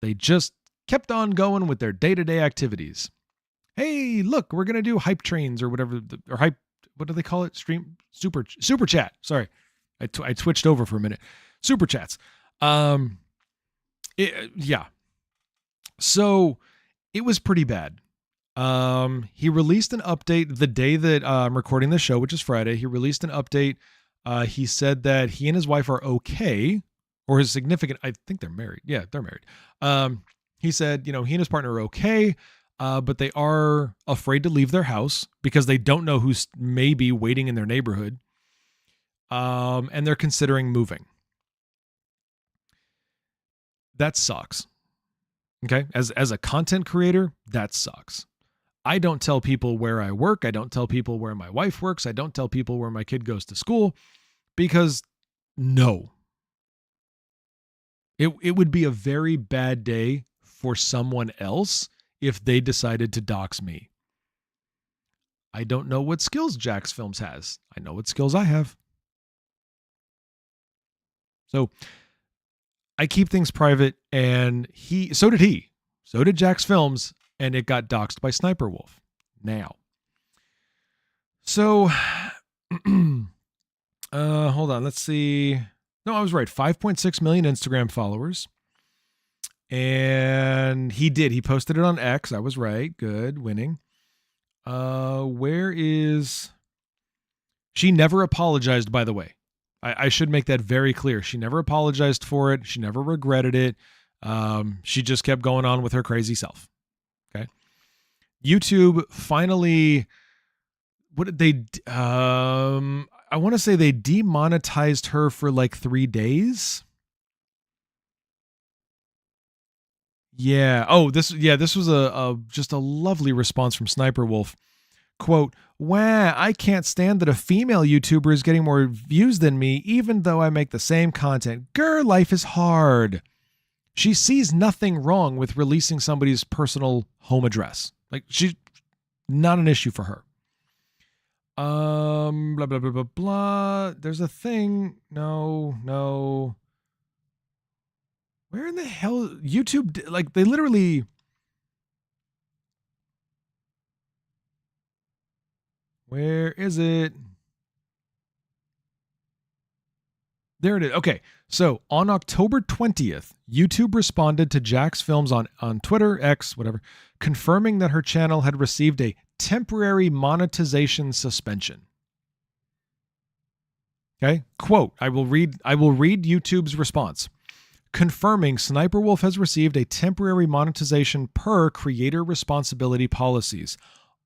They just kept on going with their day-to-day activities. Hey, look, we're going to do hype trains or whatever, or hype, what do they call it? Super chat. Sorry. I twitched over for a minute. Super chats. Yeah. So it was pretty bad. He released an update the day that I'm recording the show, which is Friday. He released an update. He said that he and his wife are okay, or his significant, I think they're married. Yeah, they're married. He said, he and his partner are okay, but they are afraid to leave their house because they don't know who's maybe waiting in their neighborhood. And they're considering moving. That sucks. Okay. As a content creator, that sucks. I don't tell people where I work. I don't tell people where my wife works. I don't tell people where my kid goes to school because no. It would be a very bad day for someone else if they decided to dox me. I don't know what skills JJJacksFilms has. I know what skills I have. So I keep things private, and so did JJJacksFilms, and it got doxxed by Sniper Wolf. Now, so hold on, let's see. No, I was right. 5.6 million Instagram followers, and he posted it on X. I was right. Good, winning. Where is? She never apologized, by the way. I should make that very clear. She never apologized for it. She never regretted it. She just kept going on with her crazy self. Okay. YouTube finally, what did they, I want to say they demonetized her for like 3 days. Yeah. Oh, this was just a lovely response from Sniper Wolf. Quote, "Wah, I can't stand that a female YouTuber is getting more views than me, even though I make the same content. Grr, life is hard." She sees nothing wrong with releasing somebody's personal home address. Like, she's not an issue for her. Blah, blah, blah, blah, blah. There's a thing. No. Where in the hell? YouTube, like, they literally... Where is it? There it is. Okay. So on October 20th, YouTube responded to JJJacksFilms on Twitter, X, whatever, confirming that her channel had received a temporary monetization suspension. Okay. Quote, I will read YouTube's response. Confirming Sniper Wolf has received a temporary monetization per creator responsibility policies.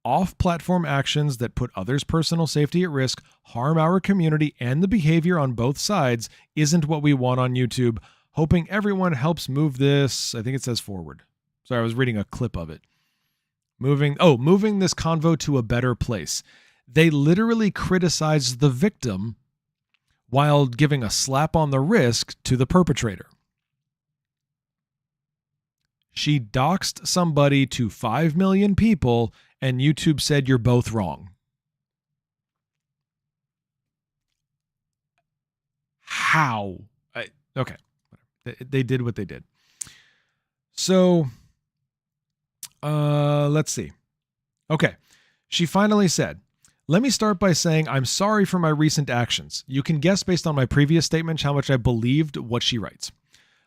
Off-platform actions that put others' personal safety at risk, harm our community and the behavior on both sides isn't what we want on YouTube. Hoping everyone helps move this. I think it says forward. Sorry, I was reading a clip of it. Moving this convo to a better place. They literally criticized the victim while giving a slap on the wrist to the perpetrator. She doxed somebody to 5 million people, and YouTube said you're both wrong. How? Okay. They did what they did. So, let's see. Okay. She finally said, "Let me start by saying I'm sorry for my recent actions. You can guess based on my previous statement how much I believed what she writes.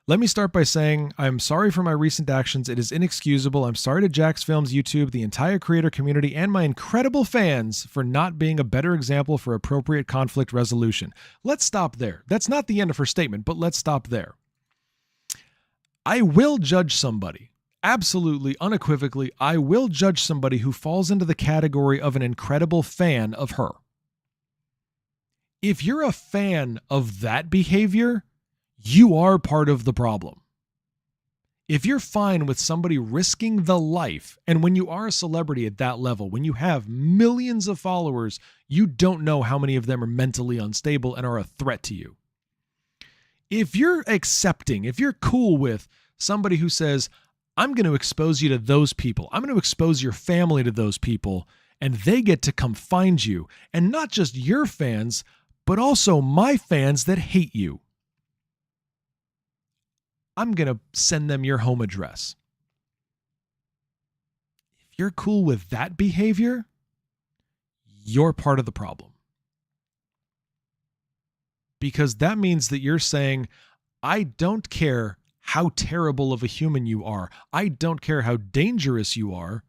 Let me start by saying I'm sorry for my recent actions. It is inexcusable. I'm sorry to JJJacksFilms YouTube, the entire creator community, and my incredible fans for not being a better example for appropriate conflict resolution. Let's stop there. That's not the end of her statement, but let's stop there. I will judge somebody. Absolutely, unequivocally, I will judge somebody who falls into the category of an incredible fan of her. If you're a fan of that behavior, you are part of the problem. If you're fine with somebody risking the life, and when you are a celebrity at that level, when you have millions of followers, you don't know how many of them are mentally unstable and are a threat to you. If you're accepting, if you're cool with somebody who says, I'm going to expose you to those people, I'm going to expose your family to those people, and they get to come find you, and not just your fans, but also my fans that hate you, I'm going to send them your home address. If you're cool with that behavior, you're part of the problem. Because that means that you're saying, I don't care how terrible of a human you are. I don't care how dangerous you are.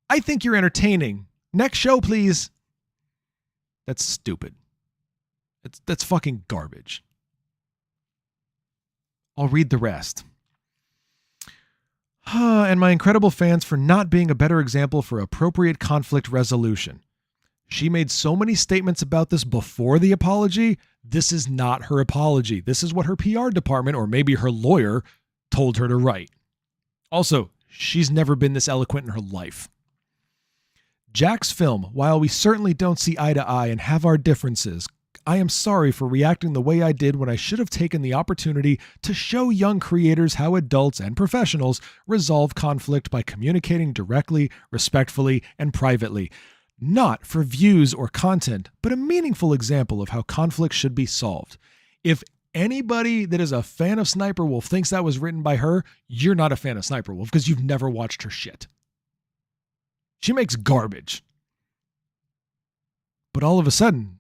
I think you're entertaining. Next show, please. That's stupid. That's fucking garbage. I'll read the rest. And my incredible fans for not being a better example for appropriate conflict resolution. She made so many statements about this before the apology. This is not her apology. This is what her PR department, or maybe her lawyer, told her to write. Also, she's never been this eloquent in her life. JJJacksFilm, while we certainly don't see eye to eye and have our differences, I am sorry for reacting the way I did when I should have taken the opportunity to show young creators how adults and professionals resolve conflict by communicating directly, respectfully, and privately. Not for views or content, but a meaningful example of how conflict should be solved. If anybody that is a fan of Sniper Wolf thinks that was written by her, you're not a fan of Sniper Wolf because you've never watched her shit. She makes garbage. But all of a sudden,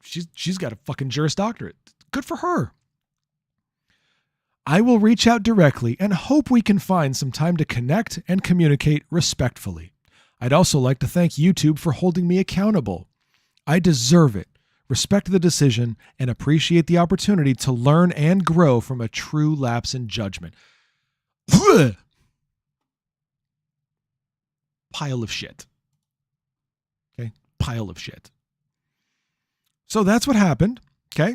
she's got a fucking Juris Doctorate. Good for her. I will reach out directly and hope we can find some time to connect and communicate respectfully. I'd also like to thank YouTube for holding me accountable. I deserve it, respect the decision, and appreciate the opportunity to learn and grow from a true lapse in judgment. Pile of shit. Okay? Pile of shit. So that's what happened. Okay?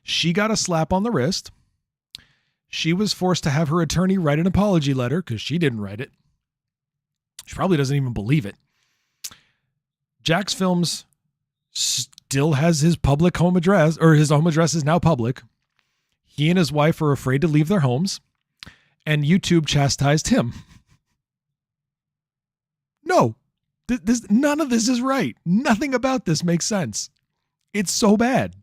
She got a slap on the wrist. She was forced to have her attorney write an apology letter because she didn't write it. She probably doesn't even believe it. JJJacksFilms still has his public home address, or his home address is now public. He and his wife are afraid to leave their homes, and YouTube chastised him. No, none of this is right. Nothing about this makes sense. It's so bad.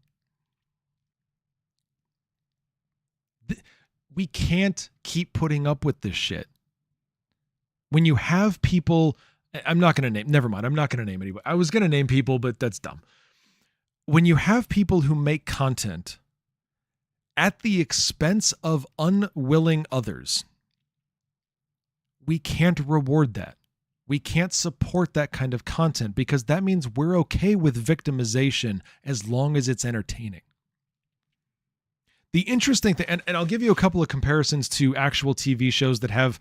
We can't keep putting up with this shit. When you have people, I'm not going to name, never mind, I'm not going to name anybody. I was going to name people, but that's dumb. When you have people who make content at the expense of unwilling others, we can't reward that. We can't support that kind of content because that means we're okay with victimization as long as it's entertaining. The interesting thing, and I'll give you a couple of comparisons to actual TV shows that have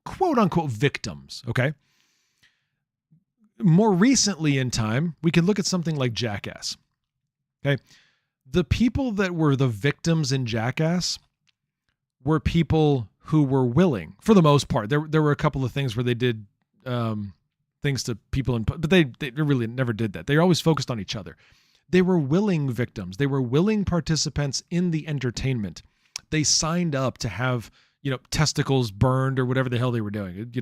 quote unquote victims, okay? More recently in time, we can look at something like Jackass, okay? The people that were the victims in Jackass were people who were willing, for the most part. There were a couple of things where they did things to people, but they really never did that. They were always focused on each other. They were willing victims. They were willing participants in the entertainment. They signed up to have, testicles burned or whatever the hell they were doing,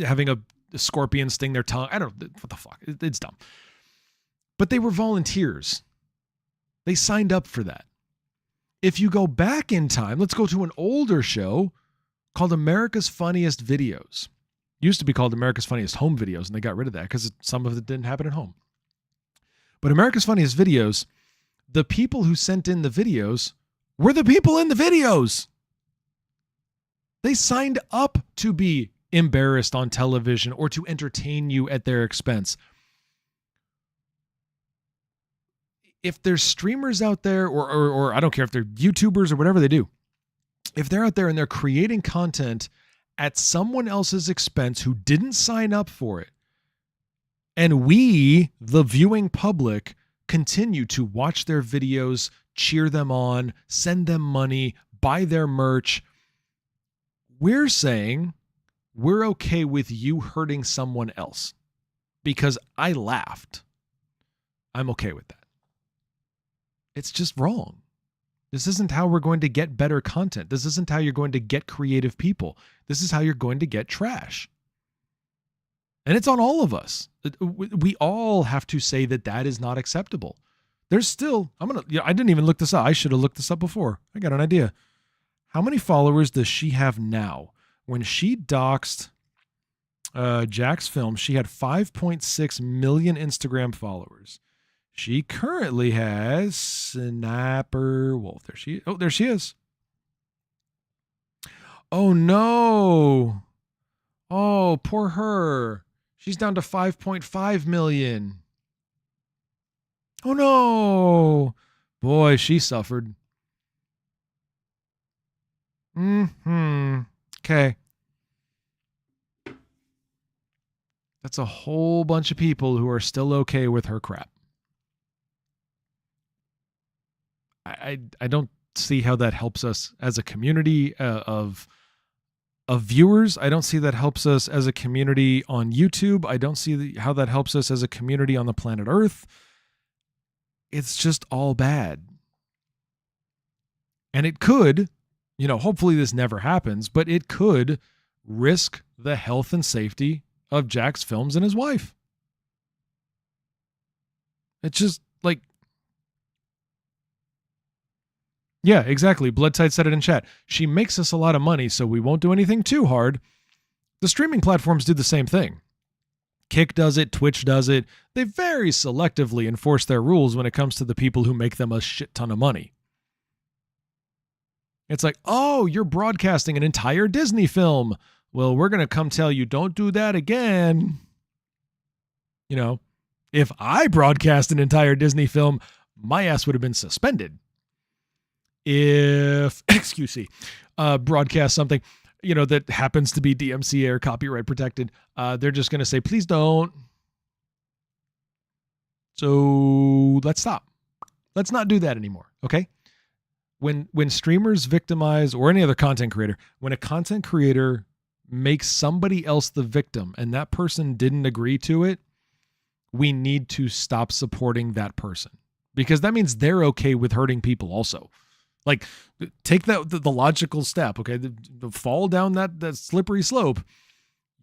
having a scorpion sting their tongue. I don't know. What the fuck? It's dumb. But they were volunteers. They signed up for that. If you go back in time, let's go to an older show called America's Funniest Videos. Used to be called America's Funniest Home Videos, and they got rid of that because some of it didn't happen at home. But America's Funniest Videos, the people who sent in the videos were the people in the videos. They signed up to be embarrassed on television or to entertain you at their expense. If there's streamers out there, or I don't care if they're YouTubers or whatever they do, if they're out there and they're creating content at someone else's expense who didn't sign up for it, and we, the viewing public, continue to watch their videos, cheer them on, send them money, buy their merch, we're saying we're okay with you hurting someone else because I laughed. I'm okay with that. It's just wrong. This isn't how we're going to get better content. This isn't how you're going to get creative people. This is how you're going to get trash. And it's on all of us. We all have to say that that is not acceptable. There's still, I didn't even look this up. I should have looked this up before. I got an idea. How many followers does she have now? When she doxed JJJacksFilms, she had 5.6 million Instagram followers. She currently has Snapper Wolf. There she is. Oh no. Oh, poor her. She's down to 5.5 million. Oh no. Boy, she suffered. Okay. That's a whole bunch of people who are still okay with her crap. I don't see how that helps us as a community of viewers. I don't see that helps us as a community on YouTube. I don't see how that helps us as a community on the planet Earth. It's just all bad. And it could, hopefully this never happens, but it could risk the health and safety of JJJacksFilms and his wife. It's just like, yeah, exactly. Bloodtide said it in chat. She makes us a lot of money, so we won't do anything too hard. The streaming platforms do the same thing. Kick does it. Twitch does it. They very selectively enforce their rules when it comes to the people who make them a shit ton of money. It's like, oh, you're broadcasting an entire Disney film. Well, we're going to come tell you, don't do that again. If I broadcast an entire Disney film, my ass would have been suspended. If, broadcast something, that happens to be DMCA or copyright protected, they're just going to say, please don't. So let's stop. Let's not do that anymore. Okay. When streamers victimize, or any other content creator, when a content creator makes somebody else the victim and that person didn't agree to it, we need to stop supporting that person, because that means they're okay with hurting people also. Like, take the logical step, okay? The fall down that slippery slope.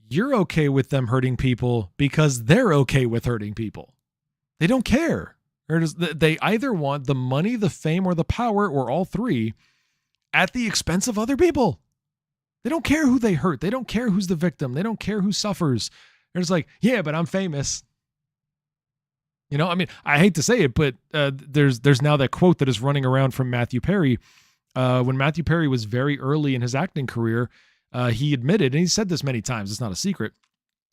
You're okay with them hurting people because they're okay with hurting people. They don't care. They either want the money, the fame, or the power, or all three, at the expense of other people. They don't care who they hurt. They don't care who's the victim. They don't care who suffers. They're just like, yeah, but I'm famous. I hate to say it, but there's now that quote that is running around from Matthew Perry. When Matthew Perry was very early in his acting career, he admitted, and he said this many times, it's not a secret.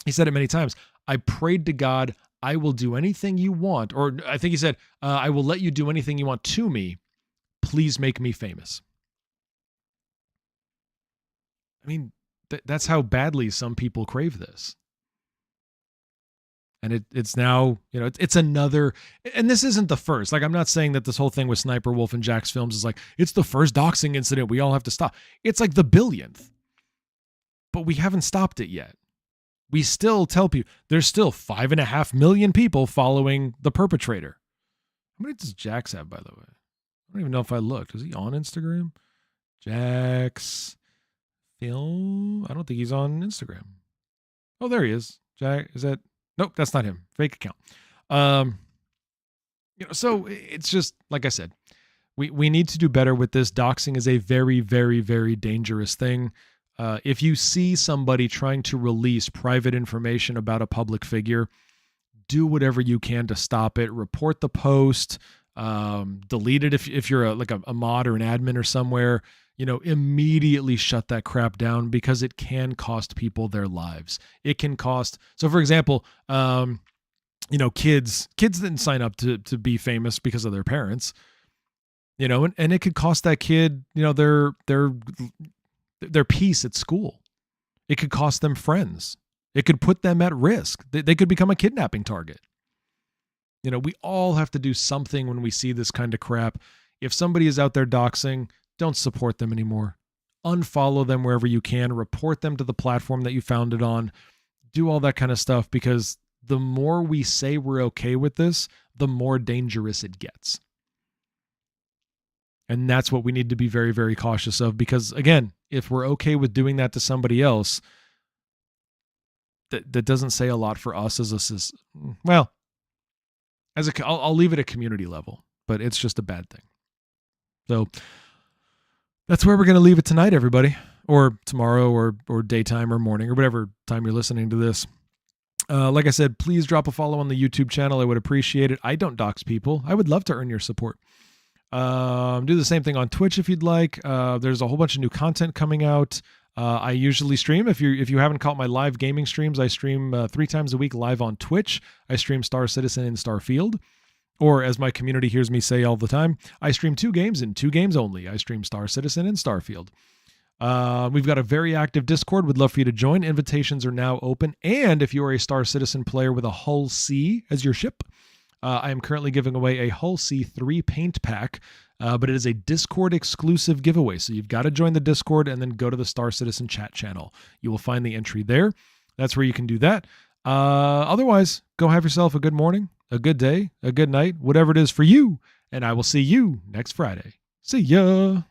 He said it many times. I prayed to God, I will do anything you want. Or I think he said, I will let you do anything you want to me. Please make me famous. I mean, that's how badly some people crave this. And it's now, it's another, and this isn't the first. Like, I'm not saying that this whole thing with Sniper Wolf and JJJacksFilms is like, it's the first doxing incident we all have to stop. It's like the billionth. But we haven't stopped it yet. We still tell people, there's still 5.5 million people following the perpetrator. How many does Jax have, by the way? I don't even know if I looked. Is he on Instagram? JJJacksFilm? I don't think he's on Instagram. Oh, there he is. Jack, is that? Nope, that's not him. Fake account. So it's just, like I said, we need to do better with this. Doxing is a very, very, very dangerous thing. If you see somebody trying to release private information about a public figure, do whatever you can to stop it. Report the post. delete it if you're a mod or an admin or somewhere. Immediately shut that crap down, because it can cost people their lives. It can cost. So, for example, kids didn't sign up to be famous because of their parents. And it could cost that kid, their peace at school. It could cost them friends. It could put them at risk. They could become a kidnapping target. We all have to do something when we see this kind of crap. If somebody is out there doxing, don't support them anymore. Unfollow them wherever you can. Report them to the platform that you found it on. Do all that kind of stuff, because the more we say we're okay with this, the more dangerous it gets. And that's what we need to be very, very cautious of, because, again, if we're okay with doing that to somebody else, that doesn't say a lot for us I'll leave it at community level, but it's just a bad thing. So that's where we're going to leave it tonight, everybody, or tomorrow, or daytime, or morning, or whatever time you're listening to this. Like I said, please drop a follow on the YouTube channel. I would appreciate it. I don't dox people. I would love to earn your support. Do the same thing on Twitch if you'd like. There's a whole bunch of new content coming out. I usually stream. If you haven't caught my live gaming streams, I stream 3 times a week live on Twitch. I stream Star Citizen and Starfield. Or, as my community hears me say all the time, I stream 2 games and 2 games only. I stream Star Citizen and Starfield. We've got a very active Discord. Would love for you to join. Invitations are now open. And if you are a Star Citizen player with a Hull C as your ship, I am currently giving away a Hull C 3 paint pack, but it is a Discord exclusive giveaway. So you've got to join the Discord and then go to the Star Citizen chat channel. You will find the entry there. That's where you can do that. Otherwise, go have yourself a good morning, a good day, a good night, whatever it is for you. And I will see you next Friday. See ya.